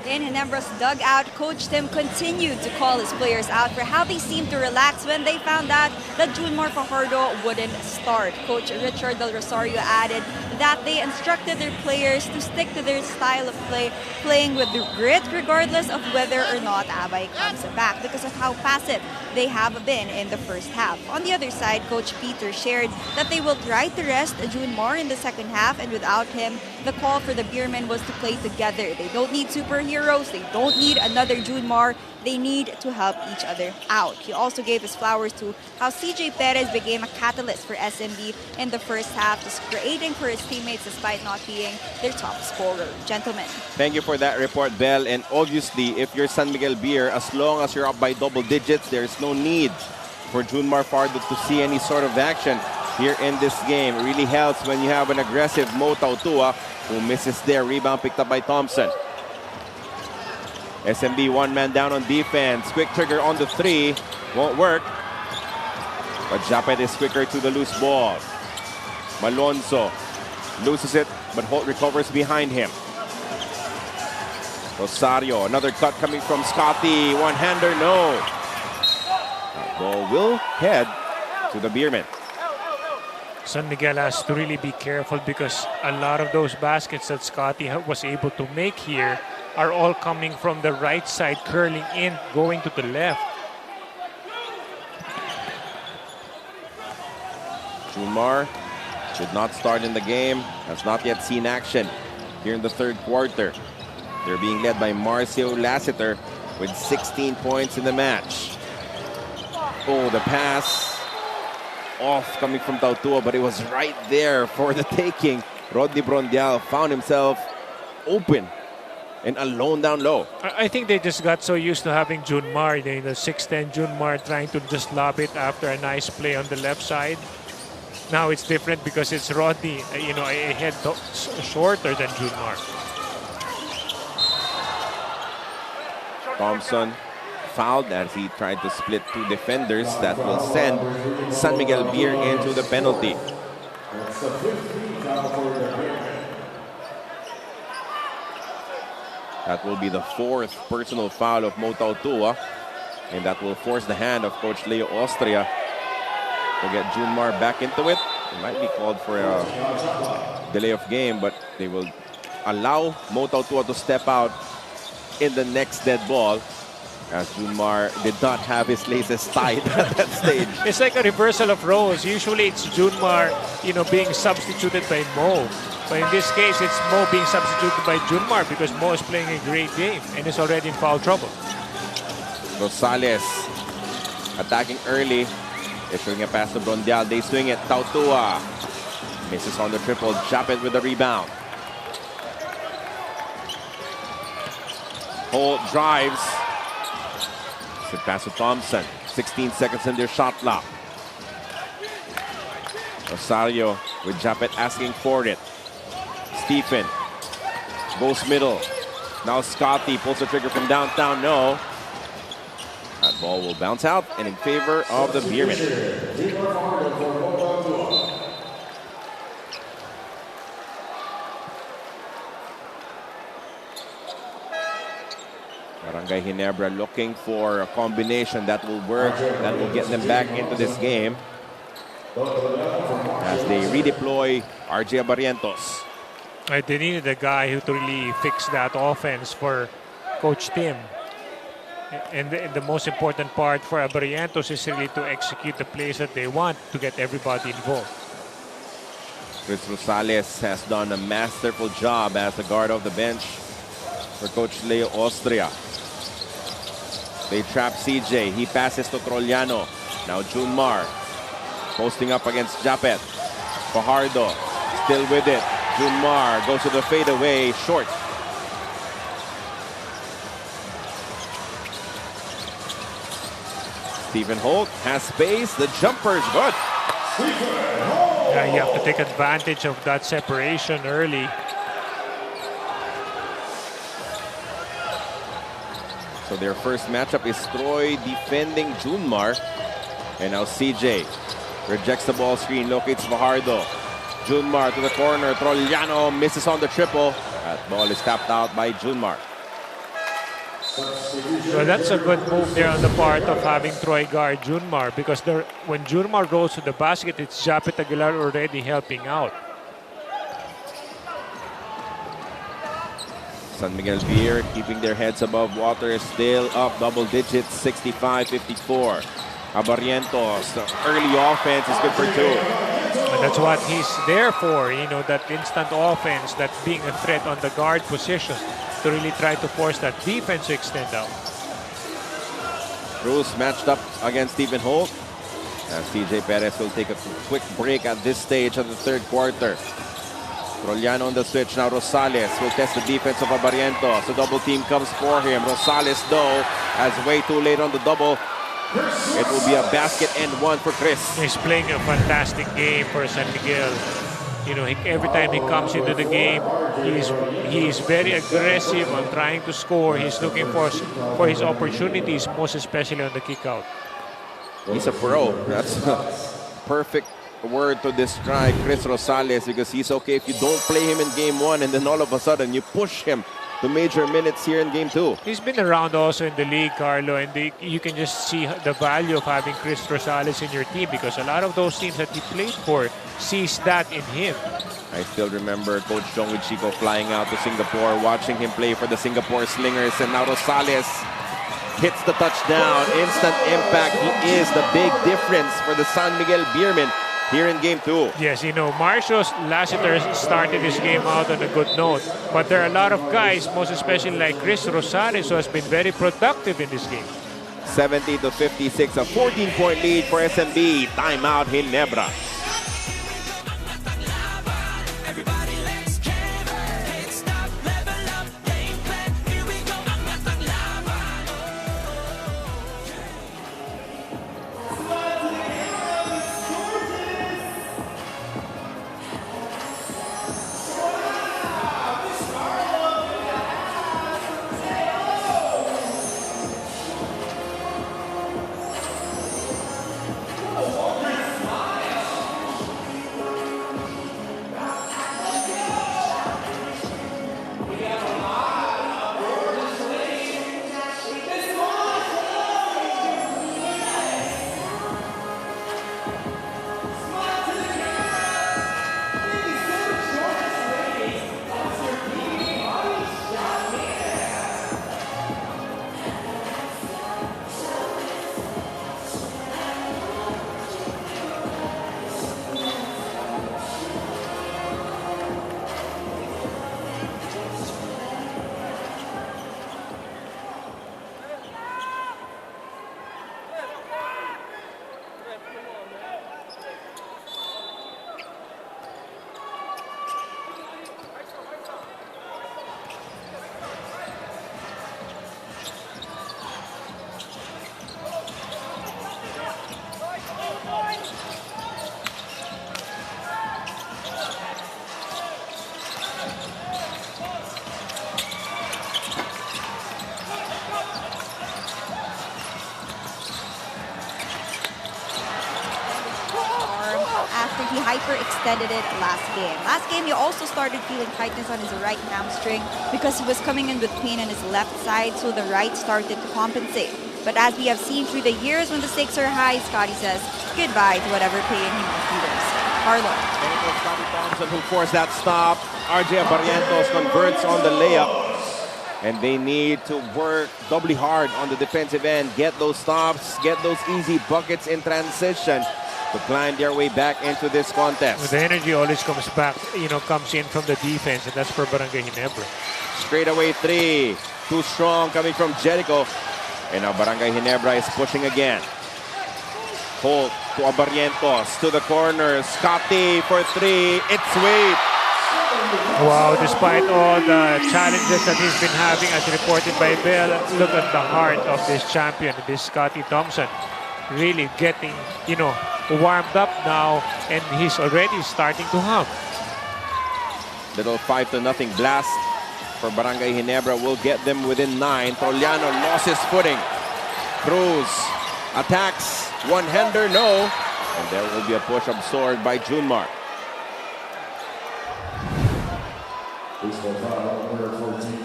In Ginebra's dugout, Coach Tim continued to call his players out for how they seemed to relax when they found out that Junmar Fajardo wouldn't start. Coach Richard Del Rosario added that they instructed their players to stick to their style of play, playing with grit regardless of whether or not Abay comes back because of how passive they have been in the first half. On the other side, Coach Peter shared that they will try to rest Junmar in the second half, and without him, the call for the Beermen was to play together. They don't need superheroes, they don't need another Junmar, they need to help each other out. He also gave his flowers to how CJ Perez became a catalyst for SMB in the first half, just creating for his teammates despite not being their top scorer. Gentlemen. Thank you for that report, Bell. And obviously, if you're San Miguel Beer, as long as you're up by double digits, there's no need for Junmar Fajardo to see any sort of action here in this game. It really helps when you have an aggressive Mo Tautua who misses their rebound picked up by Thompson. SMB one man down on defense. Quick trigger on the 3. Won't work. But Japet is quicker to the loose ball. Malonzo loses it, but Holt recovers behind him. Rosario, another cut coming from Scotty. One-hander, no. That ball will head to the Beermen. San Miguel has to really be careful because a lot of those baskets that Scotty was able to make here are all coming from the right side, curling in, going to the left. Junmar did not start in the game, has not yet seen action here in the third quarter. They're being led by Marcio Lassiter with 16 points in the match. Oh, the pass off coming from Tautua, but it was right there for the taking. Rodney Brondial found himself open and alone down low. I think they just got so used to having Junmar, the 6'10 Junmar trying to just lob it after a nice play on the left side. Now it's different because it's Rodney, a head shorter than Junmar. Thompson fouled as he tried to split 2 defenders. That will send San Miguel Beer into the penalty. That will be the 4th personal foul of Mo Tautua, and that will force the hand of Coach Leo Austria to get Junmar back into it. It might be called for a delay of game, but they will allow Mo Tautua to step out in the next dead ball, as Junmar did not have his laces tied at that stage. It's like a reversal of roles. Usually it's Junmar, being substituted by Mo. But in this case, it's Mo being substituted by Junmar because Mo is playing a great game and is already in foul trouble. Rosales attacking early. They're showing a pass to Brondial. They swing it. Tautua misses on the triple. Japet with the rebound. Holt drives. Good pass to Thompson. 16 seconds in their shot clock. Rosario with Japet asking for it. Stephen goes middle. Now Scotty pulls the trigger from downtown. No. That ball will bounce out and in favor of the Beermen. Barangay Ginebra looking for a combination that will work, that will get them back into this game as they redeploy RJ Barrientos. They needed a guy who to really fix that offense for Coach Tim. And the most important part for Barrientos is really to execute the plays that they want to get everybody involved. Chris Rosales has done a masterful job as the guard of the bench for Coach Leo Austria. They trap CJ. He passes to Trollano. Now Junmar posting up against Japet. Fajardo still with it. Junmar goes to the fadeaway, short. Stephen Holt has space. The jumper's good. Yeah, you have to take advantage of that separation early. So their first matchup is Troy defending Junmar. And now CJ rejects the ball screen, locates Fajardo. Junmar to the corner. Trollano misses on the triple. That ball is tapped out by Junmar. So that's a good move there on the part of having Troy guard Junmar, because when Junmar goes to the basket, it's Japet Aguilar already helping out. San Miguel Beer keeping their heads above water, still up double digits, 65-54. Barrientos, the early offense is good for two. And that's what he's there for, you know, that instant offense, that being a threat on the guard position to really try to force that defense to extend out. Cruz matched up against Stephen Holt. And CJ Perez will take a quick break at this stage of the third quarter. Trollano on the switch. Now Rosales will test the defense of Barrientos. The double team comes for him. Rosales, though, has way too late on the double. It will be a basket and one for Chris. He's playing a fantastic game for San Miguel. You know, every time he comes into the game, he's very aggressive on trying to score. He's looking for his opportunities, most especially on the kick out. He's a pro. That's a perfect word to describe Chris Rosales, because he's okay if you don't play him in game one and then all of a sudden you push him to major minutes here in game two. He's been around also in the league, Carlo, and you can just see the value of having Chris Rosales in your team, because a lot of those teams that he played for sees that in him. I still remember Coach Jong with Chico flying out to Singapore, watching him play for the Singapore Slingers, and now Rosales hits the touchdown. Instant impact. He is the big difference for the San Miguel Beermen here in game two. Yes, you know, Marcios Lassiter started this game out on a good note, but there are a lot of guys, most especially like Chris Rosales, who has been very productive in this game. 70-56, a 14-point lead for SMB. Timeout, Ginebra. after he hyperextended it last game. Last game, he also started feeling tightness on his right hamstring because he was coming in between on his left side, so the right started to compensate. But as we have seen through the years, when the stakes are high, Scotty says goodbye to whatever pain he must be losing. Carlo. Scotty Thompson who forced that stop. RJ Barrientos converts on the layup. And they need to work doubly hard on the defensive end, get those stops, get those easy buckets in transition to climb their way back into this contest. The energy always comes back, comes in from the defense, and that's for Barangay Ginebra. Straight away three. Too strong coming from Jericho. And now Barangay Ginebra is pushing again. Holt to Barrientos to the corner. Scotty for three. It's Wade. Wow, despite all the challenges that he's been having, as reported by Bell, look at the heart of this champion, this Scotty Thompson. Really getting, warmed up now, and he's already starting to hum. Little 5-0 blast for Barangay Ginebra will get them within 9. Troliano lost his footing. Cruz attacks. One-hander, no. And there will be a push absorbed by Junmar.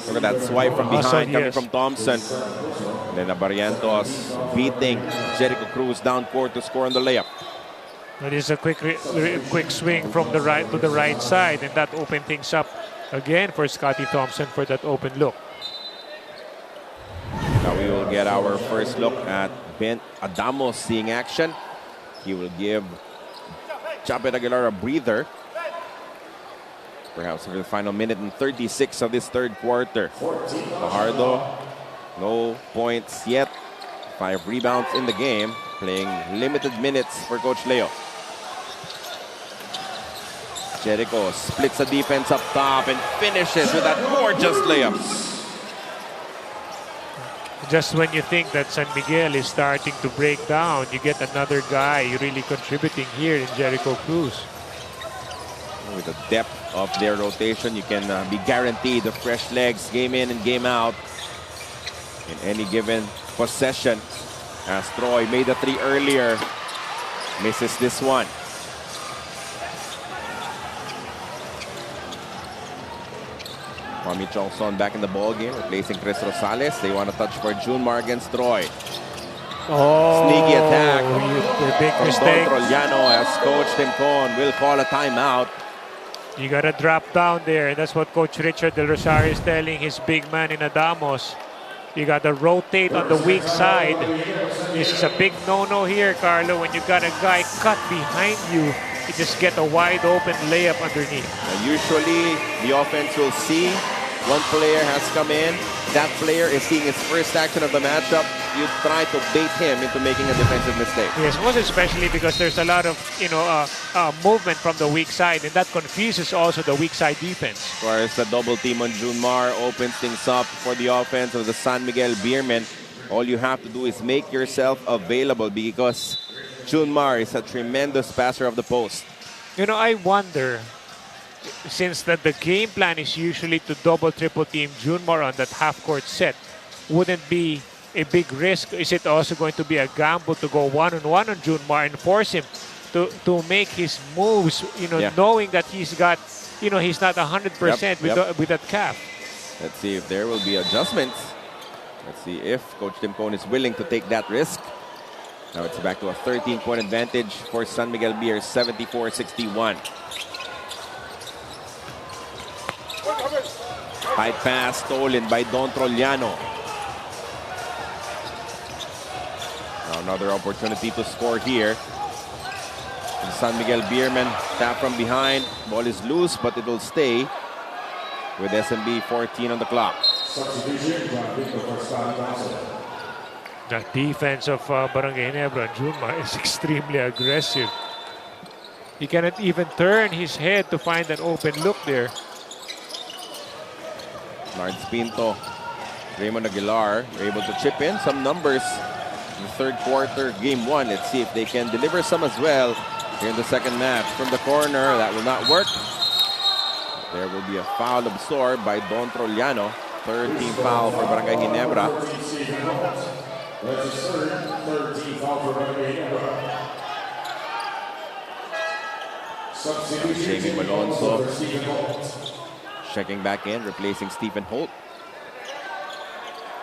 Look at that swipe from behind coming from Thompson. And then Barrientos beating Jericho Cruz down court to score on the layup. That is a quick swing from the right to the right side, and that opened things up again for Scotty Thompson for that open look. Now we will get our first look at Ben Adamos seeing action. He will give Chapet Aguilar a breather. Perhaps for the final minute and 36 of this third quarter. Fajardo, no points yet. 5 rebounds in the game. Playing limited minutes for Coach Leo. Jericho splits the defense up top and finishes with that gorgeous layup. Just when you think that San Miguel is starting to break down, you get another guy really contributing here in Jericho Cruz. With the depth of their rotation, you can be guaranteed the fresh legs game in and game out in any given possession. As Troy made the 3 earlier, misses this one. Kwame Chongson back in the ball game, replacing Chris Rosales. They want to touch for Junmar against Troy. Oh, sneaky attack. Big mistake. Don Troliano as Coach Tim Cohn will call a timeout. You gotta drop down there, and that's what Coach Richard Del Rosario is telling his big man in Adamos. You gotta rotate on the weak side. This is a big no-no here, Carlo. When you got a guy cut behind you, you just get a wide open layup underneath. And usually the offense will see one player has come in. That player is seeing his first action of the matchup. You try to bait him into making a defensive mistake. Yes, most especially because there's a lot of movement from the weak side, and that confuses also the weak side defense. Of course, the double team on Junmar opens things up for the offense of the San Miguel Beermen. All you have to do is make yourself available because Junmar is a tremendous passer of the post. I wonder, since that the game plan is usually to double triple team Junmar on that half-court set, wouldn't be a big risk? Is it also going to be a gamble to go one-on-one on Junmar and force him to make his moves, knowing that he's got, he's not 100% with that calf? Let's see if there will be adjustments. Let's see if Coach Tim Cohn is willing to take that risk. Now it's back to a 13-point advantage for San Miguel Beer, 74-61. High pass stolen by Don Troliano. Now another opportunity to score here. And San Miguel Beermen tap from behind. Ball is loose, but it will stay with SMB 14 on the clock. The defense of Barangay Ginebra, Junmar, is extremely aggressive. He cannot even turn his head to find an open look there. Lawrence Pinto, Raymond Aguilar are able to chip in some numbers in the third quarter, game 1. Let's see if they can deliver some as well here in the second match. From the corner, that will not work. There will be a foul absorbed by Don Troliano. Third team foul for Barangay Ginebra. Jamie Malonzo checking back in, replacing Stephen Holt.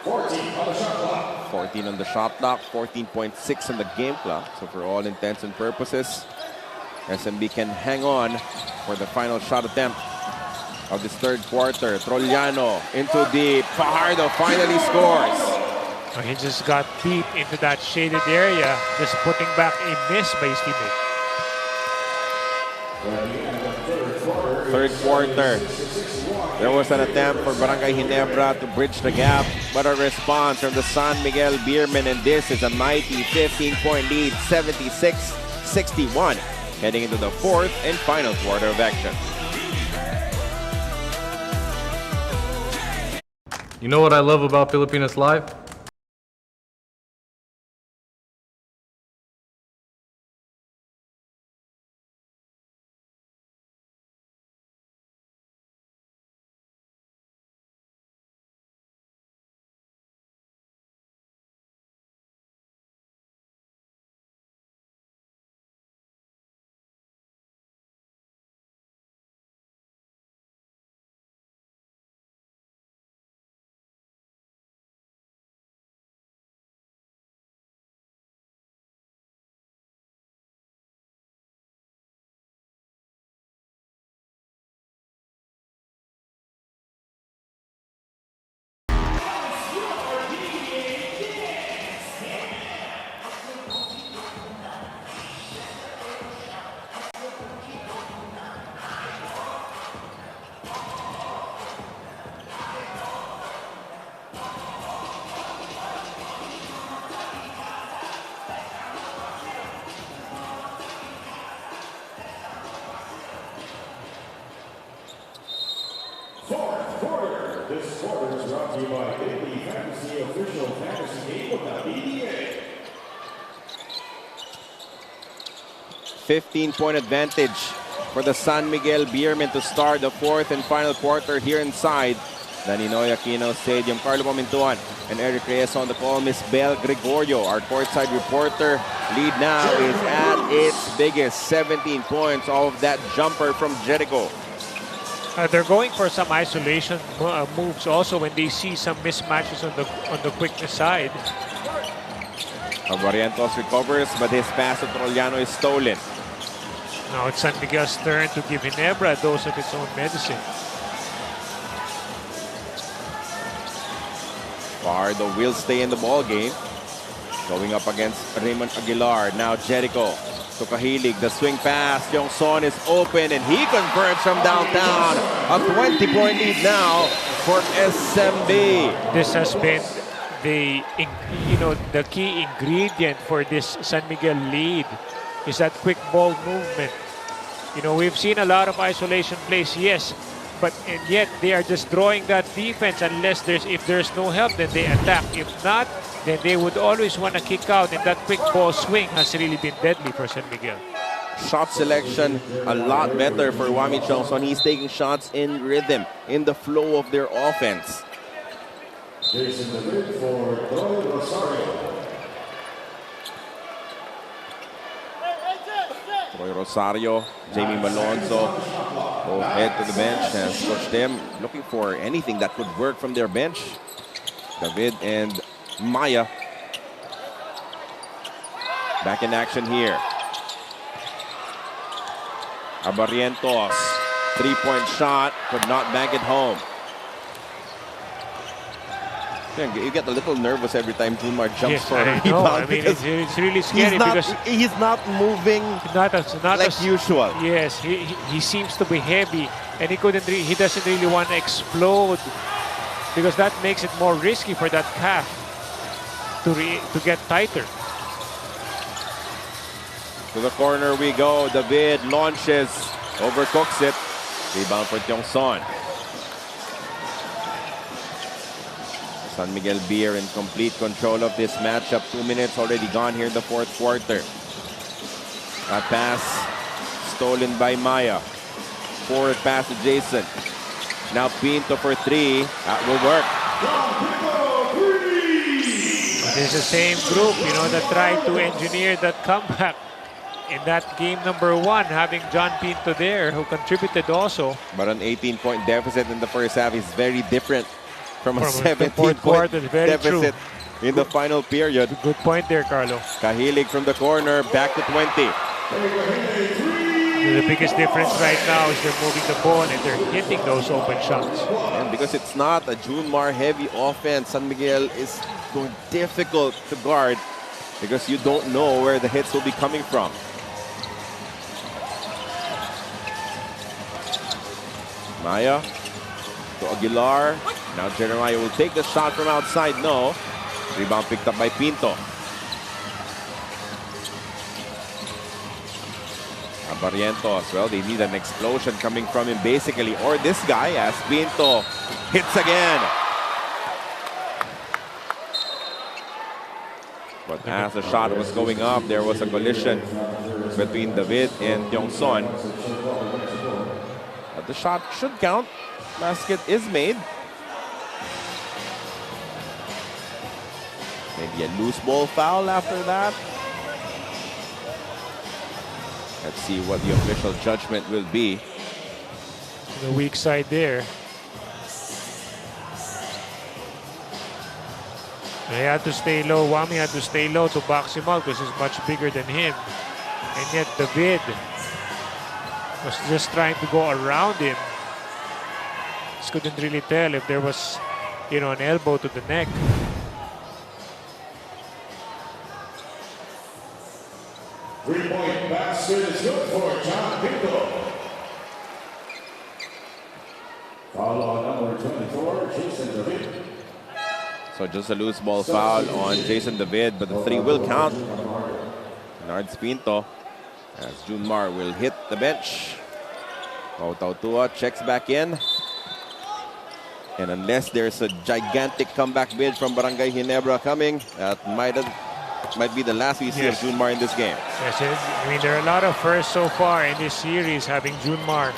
14 on the shot clock, 14.6 on the game clock. So for all intents and purposes, SMB can hang on for the final shot attempt of this third quarter. Trollano into deep. Fajardo finally scores. He just got deep into that shaded area, just putting back a miss by his teammate. Third quarter. There was an attempt for Barangay Ginebra to bridge the gap, but a response from the San Miguel Beermen, and this is a mighty 15-point lead, 76-61, heading into the fourth and final quarter of action. You know what I love about Filipinas Live? This quarter is brought to you by the Fantasy official fantasy game of the PBA. 15-point advantage for the San Miguel Beermen to start the fourth and final quarter here inside the Ninoy Aquino Stadium. Carlo Pamintuan and Eric Reyes on the call. Miss Belle Gregorio, our courtside reporter. Lead now is at its biggest, 17 points off that jumper from Jericho. They're going for some isolation moves also when they see some mismatches on the quickness side. Barrientos recovers, but his pass to Trollano is stolen. Now it's San Miguel's turn to give Ginebra a dose of its own medicine. Fajardo will stay in the ball game. Going up against Raymond Aguilar. Now Jericho to Kahilig. The swing pass. Yongson is open and he converts from downtown. A 20-point lead now for SMB. This has been the key ingredient for this San Miguel lead is that quick ball movement. We've seen a lot of isolation plays, yes, and yet they are just drawing that defense unless if there's no help, then they attack. If not, then they would always want to kick out, and that quick ball swing has really been deadly for San Miguel. Shot selection a lot better for Wami Chongson. He's taking shots in rhythm, in the flow of their offense. Jason DeWitt for Rosario. Troy Rosario, Jamie Malonzo, both head to the bench, and Coach Tim looking for anything that could work from their bench. David and Maya back in action here. Barrientos, three-point shot, could not bank it home. You get a little nervous every time Tumar jumps for a rebound. It's really scary because he's not moving not like usual. Yes, he seems to be heavy, and he doesn't really want to explode because that makes it more risky for that calf to get tighter. To the corner we go. David launches, overcooks it. Rebound for Tiongson. San Miguel Beer in complete control of this matchup. 2 minutes already gone here in the fourth quarter. A pass stolen by Maya. Forward pass to Jason. Now Pinto for three. That will work. It's the same group, that tried to engineer that comeback. in that game number 1, having John Pinto there, who contributed also. But an 18-point deficit in the first half is very different from a From the 17-point very deficit in the final period. Good point there, Carlo. Kahilig from the corner, back to 20. The biggest difference right now is they're moving the ball and they're hitting those open shots. And because it's not a Junmar heavy offense, San Miguel is going difficult to guard because you don't know where the hits will be coming from. Maya to Aguilar. Now Jeremiah will take the shot from outside. No. Rebound picked up by Pinto. Barrientos, well, they need an explosion coming from him basically, or this guy as Pinto hits again. But as the shot was going up, there was a collision between David and Tiongson. But the shot should count. Basket is made. Maybe a loose ball foul after that. Let's see what the official judgment will be. The weak side there. He had to stay low. Wami had to stay low to box him out because he's much bigger than him. And yet David was just trying to go around him. Just couldn't really tell if there was, you know, an elbow to the neck. Three-point basket is good for John Pinto. Foul on number 24, Jason David. So just a loose ball foul on Jason David, but the 3 will count. Nards Pinto as Junmar will hit the bench. Tautua checks back in. And unless there's a gigantic comeback bid from Barangay Ginebra coming, that might be the last we see of Junmar in this game. Yes, I mean, there are a lot of firsts so far in this series, having Junmar,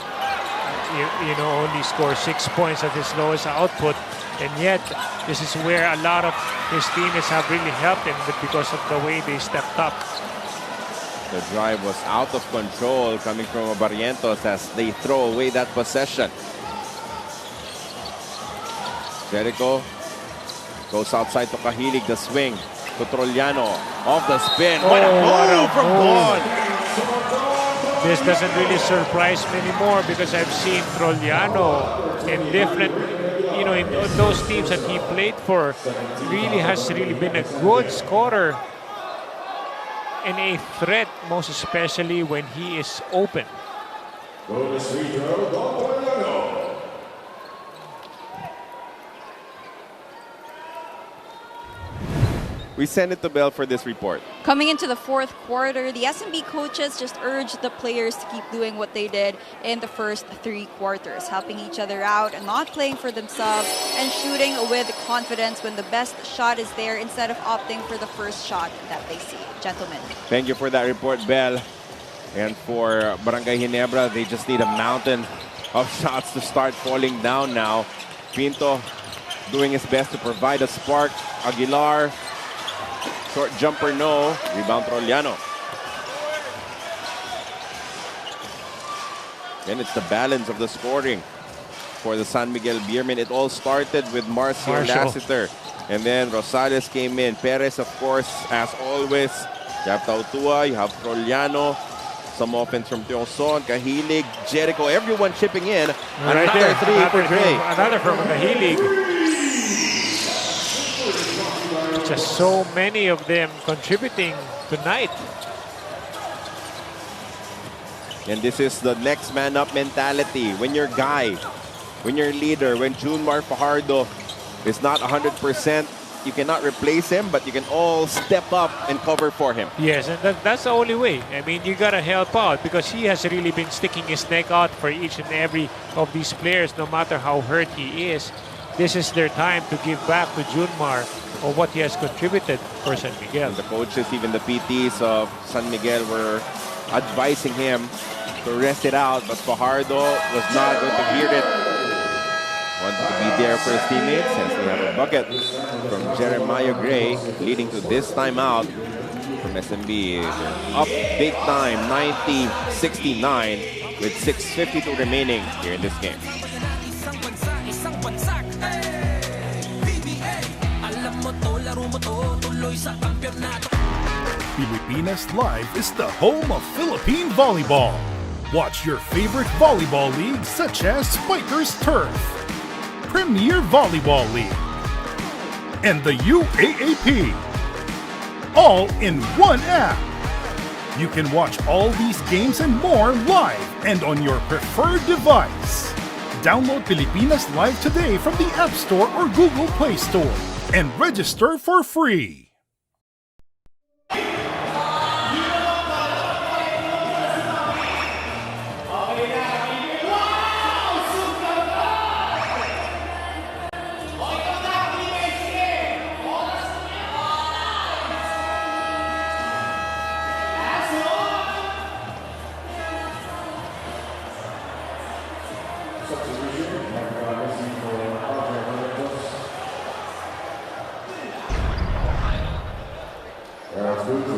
you know, only score 6 points at his lowest output. And yet, this is where a lot of his teammates have really helped him because of the way they stepped up. The drive was out of control coming from Barrientos as they throw away that possession. Jericho goes outside to Kahilig, the swing. To Trollano, off the spin. What a move from Bon! This doesn't really surprise me anymore because I've seen Trollano in different, you know, in those teams that he played for, has really been a good scorer and a threat, most especially when he is open. We send it to Bell for this report. Coming into the fourth quarter, the SMB coaches just urged the players to keep doing what they did in the first 3 quarters, helping each other out and not playing for themselves and shooting with confidence when the best shot is there instead of opting for the first shot that they see. Gentlemen. Thank you for that report, Bell. And for Barangay Ginebra, they just need a mountain of shots to start falling down now. Pinto doing his best to provide a spark. Aguilar, short jumper, no. Rebound, Trollano. And it's the balance of the scoring for the San Miguel Beermen. It all started with Marcio Lassiter. And then Rosales came in. Perez, of course, as always. You have Tautua, you have Trollano. Some offense from Tiongson, Kahilig, Jericho. Everyone chipping in. Right another there. three for Dre. Another from Kahilig. Just so many of them contributing tonight. And this is the next man up mentality. When your guy, when your leader, when Junmar Fajardo is not 100%, you cannot replace him, but you can all step up and cover for him. Yes, and that's the only way. I mean, you gotta help out because he has really been sticking his neck out for each and every of these players, no matter how hurt he is. This is their time to give back to Junmar or what he has contributed for San Miguel. And the coaches, even the PTs of San Miguel were advising him to rest it out, but Fajardo was not going to hear it. Wanted to be there for his teammates since they have a bucket from Jeremiah Gray, leading to this timeout from from SMB. They're up big time, 90-69 with 6:52 remaining here in this game. Pilipinas Live is the home of Philippine volleyball. Watch your favorite volleyball leagues such as Spikers Turf, Premier Volleyball League, and the UAAP, all in one app. You can watch all these games and more live and on your preferred device. Download Pilipinas Live today from the App Store or Google Play Store and register for free.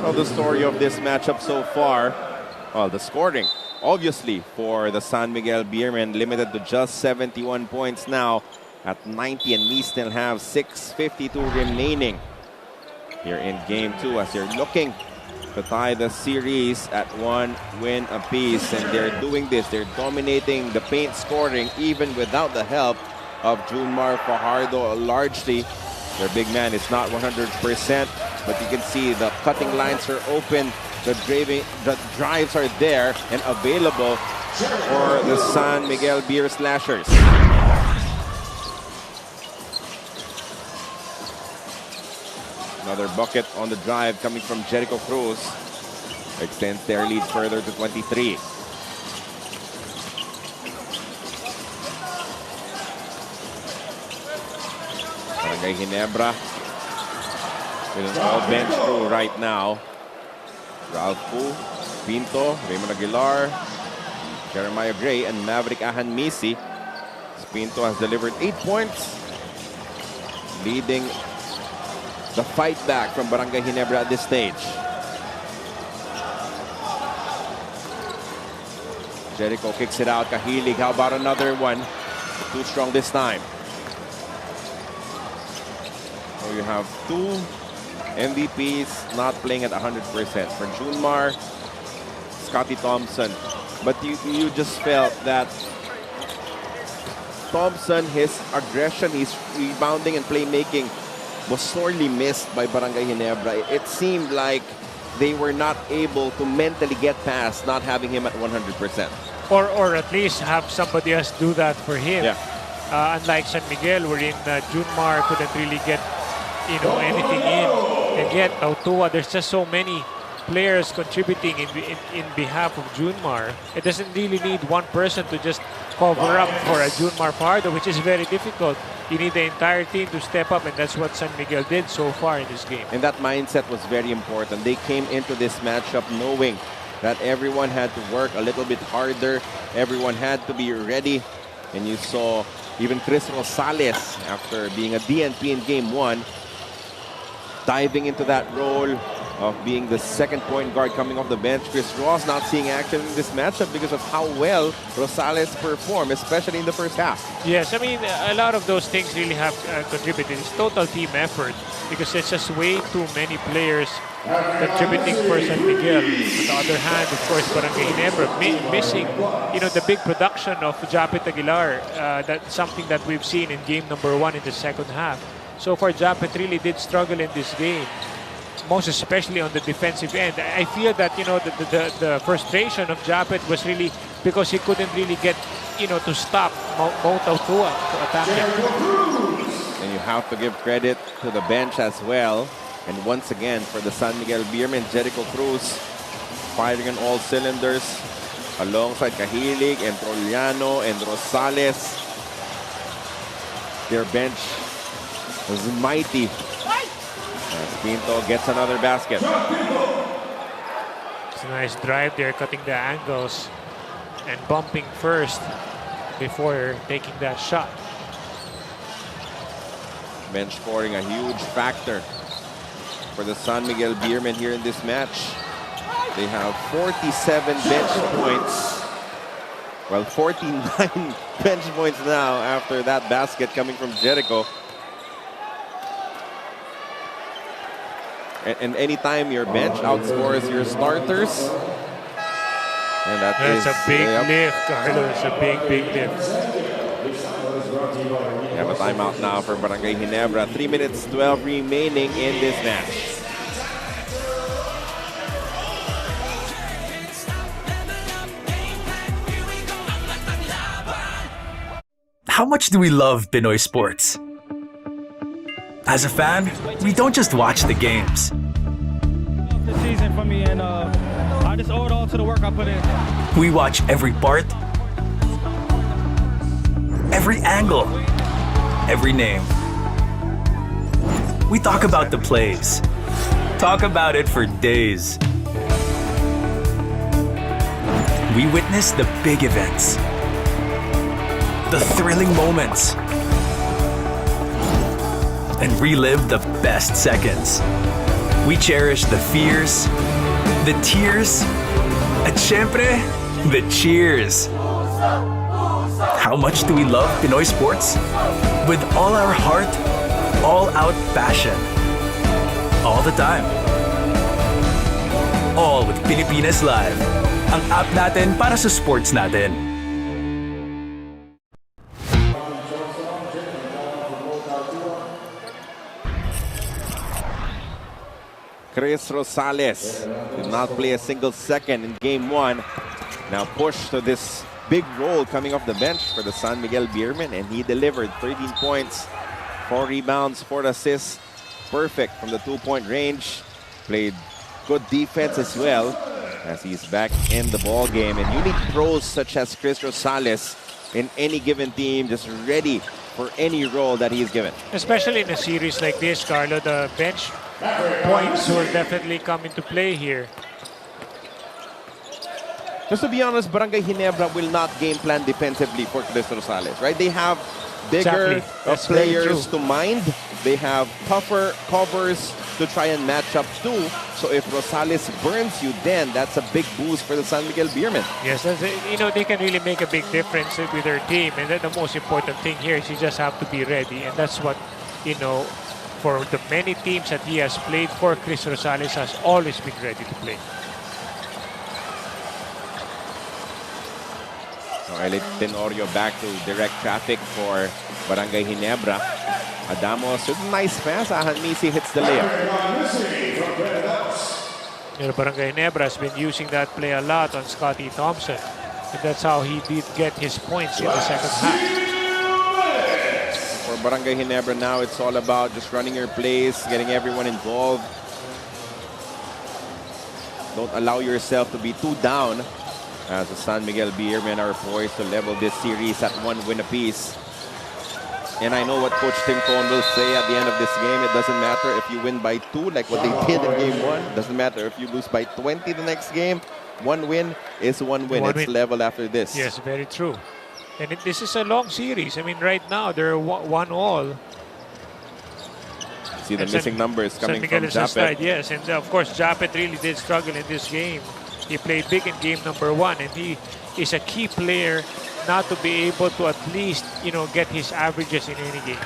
Well, the story of this matchup so far, well, the scoring, obviously, for the San Miguel Beermen, limited to just 71 points now at 90, and we still have 6:52 remaining here in Game 2 as they're looking to tie the series at 1 win apiece. And they're doing this. They're dominating the paint scoring even without the help of Junmar Fajardo. Largely, their big man is not 100%, but you can see the cutting lines are open. The drives are there and available for the San Miguel Beer Slashers. Another bucket on the drive coming from Jericho Cruz. Extends their lead further to 23. Barangay Ginebra with an all-bench crew right now. Ralph Fu, Pinto, Raymond Aguilar, Jeremiah Gray, and Maverick Ahanmisi. Pinto has delivered 8 points, leading the fight back from Barangay Ginebra at this stage. Jericho kicks it out. Kahilig, how about another one? Too strong this time. So you have two MVPs not playing at 100%. For Junmar, Scotty Thompson. But you just felt that Thompson, his aggression, his rebounding and playmaking was sorely missed by Barangay Ginebra. It seemed like they were not able to mentally get past not having him at 100%. Or at least have somebody else do that for him. Yeah. Unlike San Miguel, wherein Junmar couldn't really get anything in. And yet, Autua, there's just so many players contributing in behalf of Junmar. It doesn't really need one person to just cover up for a Junmar Fajardo, which is very difficult. You need the entire team to step up, and that's what San Miguel did so far in this game. And that mindset was very important. They came into this matchup knowing that everyone had to work a little bit harder. Everyone had to be ready. And you saw even Chris Rosales, after being a DNP in Game 1, diving into that role of being the second point guard coming off the bench. Chris Ross not seeing action in this matchup because of how well Rosales performed, especially in the first half. Yes, I mean, a lot of those things really have contributed. It's total team effort because there's just way too many players contributing for San Miguel. On the other hand, of course, Barangay Ginebra missing, the big production of Japet Aguilar. That's something that we've seen in game number 1 in the second half. So far, Japet really did struggle in this game, most especially on the defensive end. I feel that, the frustration of Japet was really because he couldn't really get, to stop Autua to attack him. And you have to give credit to the bench as well. And once again, for the San Miguel Beermen, Jericho Cruz firing on all cylinders alongside Kahilig and Troliano and Rosales. Their bench was mighty. As Pinto gets another basket. It's a nice drive there, cutting the angles and bumping first before taking that shot. Bench scoring a huge factor for the San Miguel Beermen here in this match. They have 47 bench points. Well, 49 bench points now after that basket coming from Jericho. And anytime your bench outscores your starters, and that's a big lift, Carlo. It's a big lift. We have a timeout now for Barangay Ginebra. 3 minutes 12 remaining in this match. How much do we love Pinoy sports? As a fan, we don't just watch the games. The season for me, and I just owe it all to the work I put in. We watch every part, every angle, every name. We talk about the plays, talk about it for days. We witness the big events, the thrilling moments, and relive the best seconds. We cherish the fears, the tears, at syempre, the cheers. How much do we love Pinoy sports? With all our heart, all-out passion. All the time. All with Pilipinas Live. Ang app natin para sa sports natin. Chris Rosales did not play a single second in game 1. Now pushed to this big role coming off the bench for the San Miguel Beermen, and he delivered 13 points, 4 rebounds, 4 assists. Perfect from the 2-point range. Played good defense as well as he's back in the ball game. And you need pros such as Chris Rosales in any given team, just ready for any role that he's given. Especially in a series like this, Carlo, the bench points will definitely come into play here. Just to be honest, Barangay Ginebra will not game plan defensively for Chris Rosales, right? They have bigger players to mind. They have tougher covers to try and match up to. So if Rosales burns you, then that's a big boost for the San Miguel Beermen. Yes, they can really make a big difference with their team. And the most important thing here is you just have to be ready. And that's what, for the many teams that he has played for, Chris Rosales has always been ready to play. Elite Tenorio back to direct traffic for Barangay Ginebra. Adamos with a nice pass. Ahan Misi hits the layup. Barangay Ginebra has been using that play a lot on Scotty Thompson. And that's how he did get his points in the second half. For Barangay Ginebra now, it's all about just running your plays, getting everyone involved. Don't allow yourself to be too down, as the San Miguel Beermen are poised to level this series at 1 win apiece. And I know what Coach Tim Cohn will say at the end of this game. It doesn't matter if you win by 2 like what they did in game 1. It doesn't matter if you lose by 20 the next game. 1 win is 1 win. It's level after this. Yes, very true. And this is a long series. I mean, right now, they're 1-1. See the missing numbers coming from Japet. Yes, and of course, Japet really did struggle in this game. He played big in game number 1, and he is a key player not to be able to at least, get his averages in any game.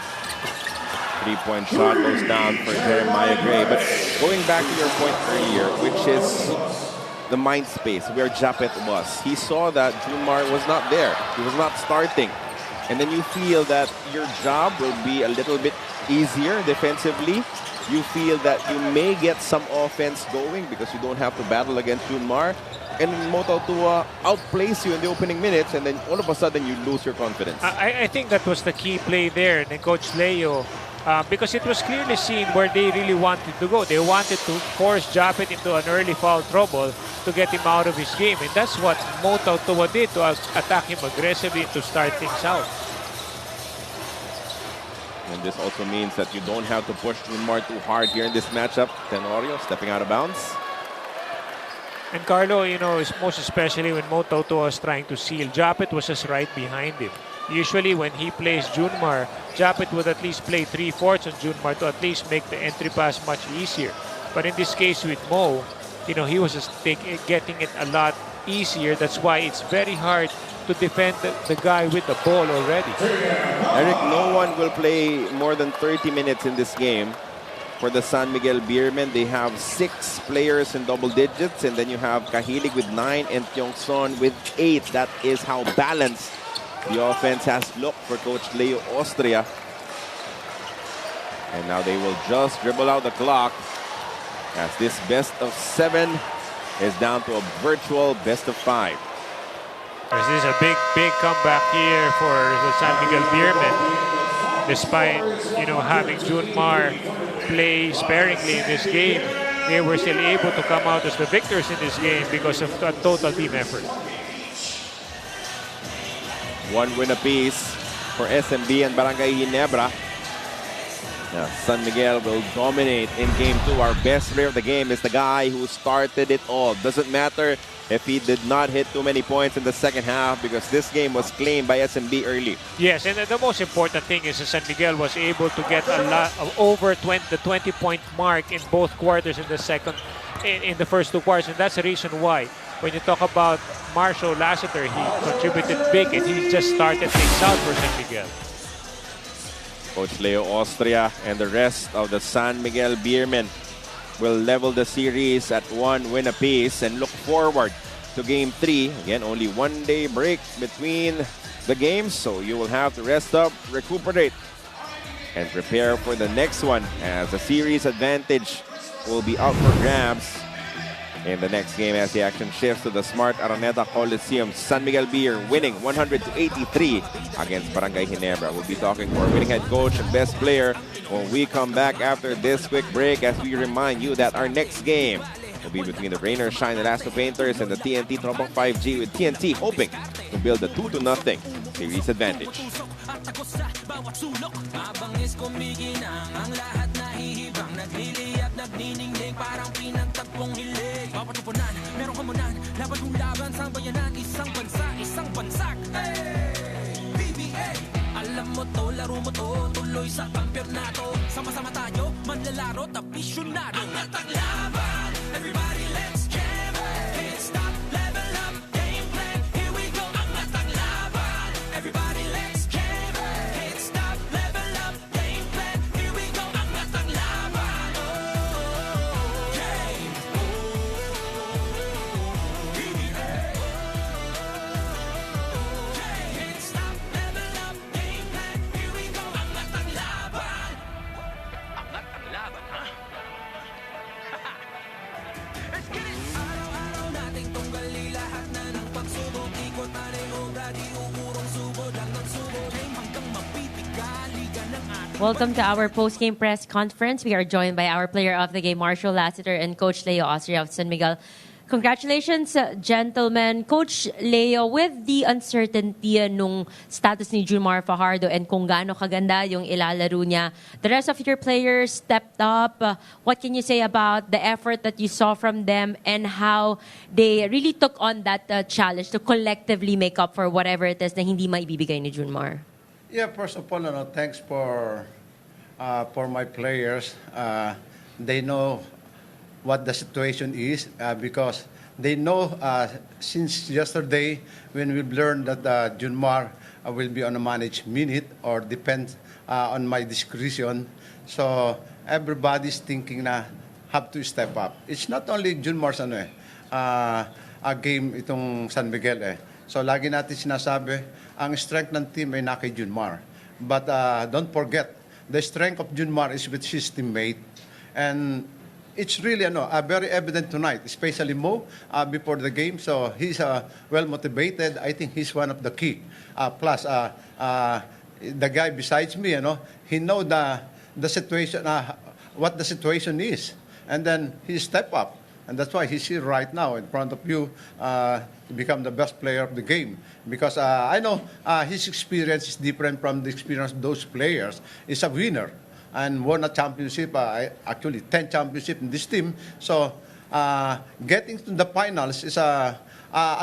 3-point shot goes down for Jeremiah Gray. But going back to your point earlier, which is the mind space where Japet was. He saw that Junmar was not there. He was not starting. And then you feel that your job will be a little bit easier defensively. You feel that you may get some offense going because you don't have to battle against Junmar. And Moto Tua outplays you in the opening minutes, and then all of a sudden you lose your confidence. I think that was the key play there, and Coach Leo, because it was clearly seen where they really wanted to go. They wanted to force Japet into an early foul trouble to get him out of his game. And that's what Moto Tua did, to attack him aggressively to start things out. And this also means that you don't have to push Junmar too hard here in this matchup. Tenorio stepping out of bounds. And Carlo, most especially when Moto Tua was trying to seal, Japet was just right behind him. Usually when he plays Junmar, Japet would at least play 3/4 on Junmar to at least make the entry pass much easier. But in this case with Mo, he was just getting it a lot easier. That's why it's very hard to defend the guy with the ball already. Eric, no one will play more than 30 minutes in this game. For the San Miguel Beermen, they have 6 players in double digits, and then you have Kahilig with 9 and Tiongson with 8. That is how balanced the offense has looked for Coach Leo Austria. And now they will just dribble out the clock as this best of 7 is down to a virtual best of 5. This is a big comeback here for the San Miguel Beermen. Despite, having Junmar play sparingly in this game, they were still able to come out as the victors in this game because of a total team effort. 1 win apiece for SMB and Barangay Ginebra. Now, San Miguel will dominate in Game 2. Our best player of the game is the guy who started it all. Doesn't matter if he did not hit too many points in the second half because this game was claimed by SMB early. Yes, and the most important thing is that San Miguel was able to get a lot of over the 20-point mark in both quarters in the first 2 quarters, and that's the reason why. When you talk about Marshall Lassiter, he contributed big, and he just started things out for San Miguel. Coach Leo Austria and the rest of the San Miguel Beermen will level the series at 1 win apiece and look forward to Game 3. Again, only 1 day break between the games, so you will have to rest up, recuperate, and prepare for the next one as the series advantage will be out for grabs in the next game as the action shifts to the Smart Araneta Coliseum. San Miguel Beer winning 100-83 against Barangay Ginebra. We'll be talking to our winning head coach and best player when we come back after this quick break, as we remind you that our next game will be between the Rain or Shine Elasto Painters and the TNT Tropang 5G, with TNT hoping to build a 2-0 series advantage. PBA, alam mo to, laro mo to, tuloy sa kampyonato. Sama-sama tayo, manlalaro, tapisyonado. Angat ang laban, everybody let's jam. Can't stop, level up, game plan, here we go. Angat ang laban, everybody let's jam. Can't stop, level up, game plan, here we go. Angat ang laban, game. PBA. Can't stop, level up, game plan, here we go. Angat ang laban. Angat ang laban, ha? Let's get it! Araw-araw nating tunggali lahat na ng pagsubok. Ikot maniobra, di uurong subod hanggang subok. Game hanggang mapitika, liga ng ating... Welcome to our post-game press conference. We are joined by our player of the game, Marshall Lassiter, and Coach Leo Austria of San Miguel. Congratulations, gentlemen. Coach Leo, with the uncertainty nung status ni Junmar Fajardo and kung gaano kaganda yung ilalaro niya, the rest of your players stepped up. What can you say about the effort that you saw from them and how they really took on that challenge to collectively make up for whatever it is na hindi maibibigay ni Junmar? Yeah, first of all, thanks for my players. They know what the situation is because they know since yesterday when we've learned that Junmar will be on a managed minute or depends on my discretion. So everybody's thinking na have to step up. It's not only Junmar's a game itong San Miguel eh. So lagi natin sinasabi, ang strength ng team ay na kay Junmar. But don't forget, the strength of Junmar is with his teammate. And it's really very evident tonight, especially Mo before the game. So he's well motivated. I think he's one of the key. Plus, the guy besides me, he know the situation, what the situation is, and then he step up, and that's why he's here right now in front of you to become the best player of the game. Because I know his experience is different from the experience of those players. He's a winner and won a championship, actually 10 championships in this team. So getting to the finals is a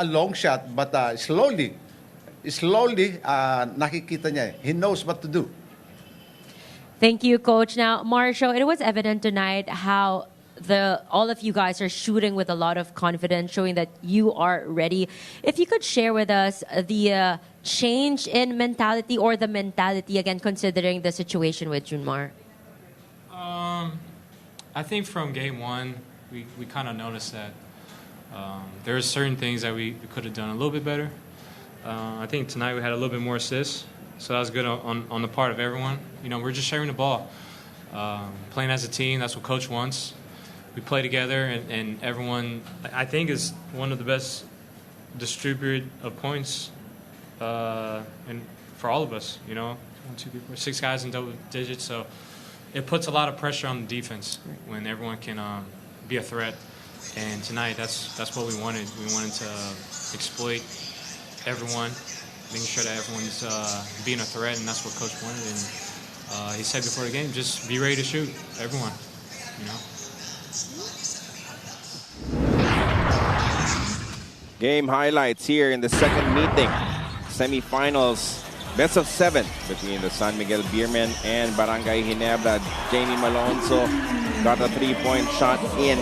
long shot, but slowly nakikita niya. He knows what to do. Thank you, Coach. Now, Marshall, it was evident tonight how all of you guys are shooting with a lot of confidence, showing that you are ready. If you could share with us the change in mentality or the mentality again, considering the situation with Junmar. I think from game one, we kind of noticed that there are certain things that we could have done a little bit better. I think tonight we had a little bit more assists, so that was good on the part of everyone. You know, we're just sharing the ball. Playing as a team, that's what Coach wants. We play together, and everyone, I think, is one of the best distributed of points and for all of us, you know. 1, 2, 3, 4, 6 guys in double digits, so it puts a lot of pressure on the defense when everyone can be a threat. And tonight, that's what we wanted. We wanted to exploit everyone, making sure that everyone's being a threat, and that's what Coach wanted. And he said before the game, just be ready to shoot, everyone, you know. Game highlights here in the second meeting. Semifinals, best of 7 between the San Miguel Beermen and Barangay Ginebra. Jamie Malonzo got a 3-point shot in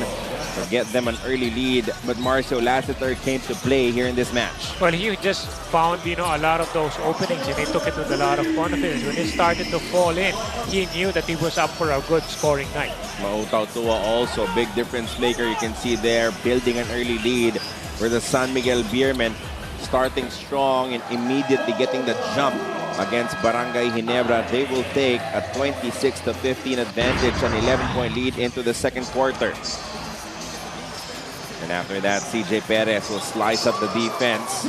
to get them an early lead, but Marcio Lassiter came to play here in this match. Well, he just found, you know, a lot of those openings, and he took it with a lot of confidence. When it started to fall in, he knew that he was up for a good scoring night. Mautaw Tua also a big difference maker. You can see there building an early lead for the San Miguel Beermen, starting strong and immediately getting the jump against Barangay Ginebra. They will take a 26-15 advantage, an 11-point lead into the second quarter. And after that, CJ Perez will slice up the defense.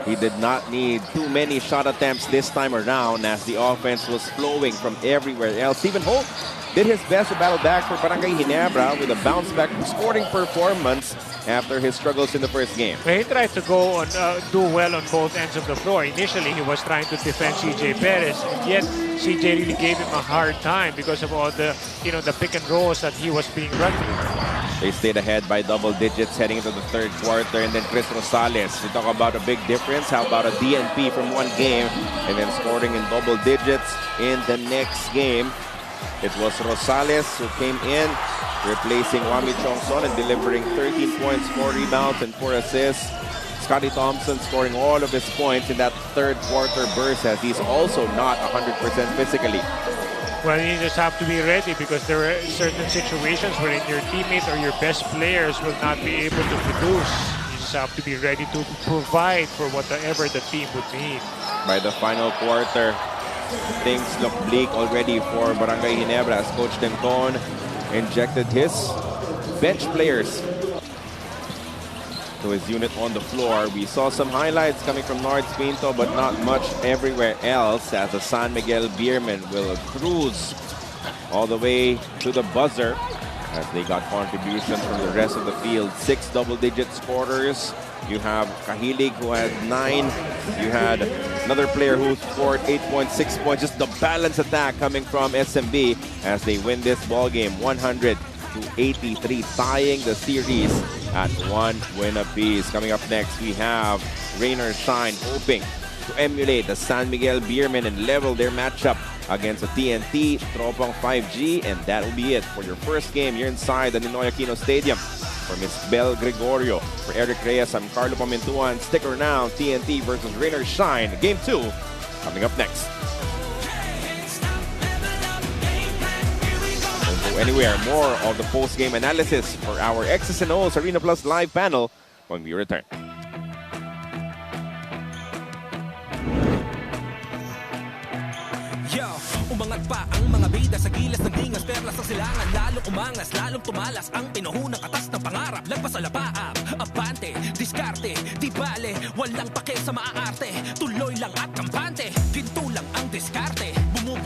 He did not need too many shot attempts this time around as the offense was flowing from everywhere else. Stephen Hope did his best to battle back for Barangay Ginebra with a bounce-back scoring performance after his struggles in the first game. He tried to go on, do well on both ends of the floor. Initially, he was trying to defend CJ Perez, and yet CJ really gave him a hard time because of all the, you know, the pick and rolls that he was being run through. They stayed ahead by double digits heading into the third quarter, and then Chris Rosales. We talk about a big difference. How about a DNP from one game and then scoring in double digits in the next game? It was Rosales who came in, replacing Wami Chongson and delivering 13 points, 4 rebounds, and 4 assists. Scotty Thompson scoring all of his points in that third quarter burst as he's also not 100% physically. Well, you just have to be ready because there are certain situations where your teammates or your best players will not be able to produce. You just have to be ready to provide for whatever the team would need. By the final quarter, things look bleak already for Barangay Ginebra as Coach Tencon injected his bench players to his unit on the floor. We saw some highlights coming from North Pinto, but not much everywhere else as the San Miguel Beermen will cruise all the way to the buzzer as they got contributions from the rest of the field. 6 double-digit scorers. You have Kahilig who had 9. You had another player who scored 8.6 points. Just the balance attack coming from SMB as they win this ball game 100-83, tying the series at 1 win apiece. Coming up next, we have Rain or Shine hoping to emulate the San Miguel Beermen and level their matchup against the TNT Tropang 5G, and that will be it for your first game here inside the Ninoy Aquino Stadium. For Miss Bel Gregorio, for Eric Reyes, I'm Carlo Pamintuan. Stick around, TNT versus Rain or Shine, Game 2, coming up next. Don't go anywhere. More of the post-game analysis for our X's and O's Arena Plus live panel when we return. Umangat pa ang mga bida sa gilas ng dingas, perlas ang silangan, lalong umangas, lalong tumalas ang pinuhunang katas ng pangarap. Lagpas sa lapaap, abante, diskarte, di bale, walang pake sa maaarte, tuloy lang at kampante, ginto lang ang diskarte.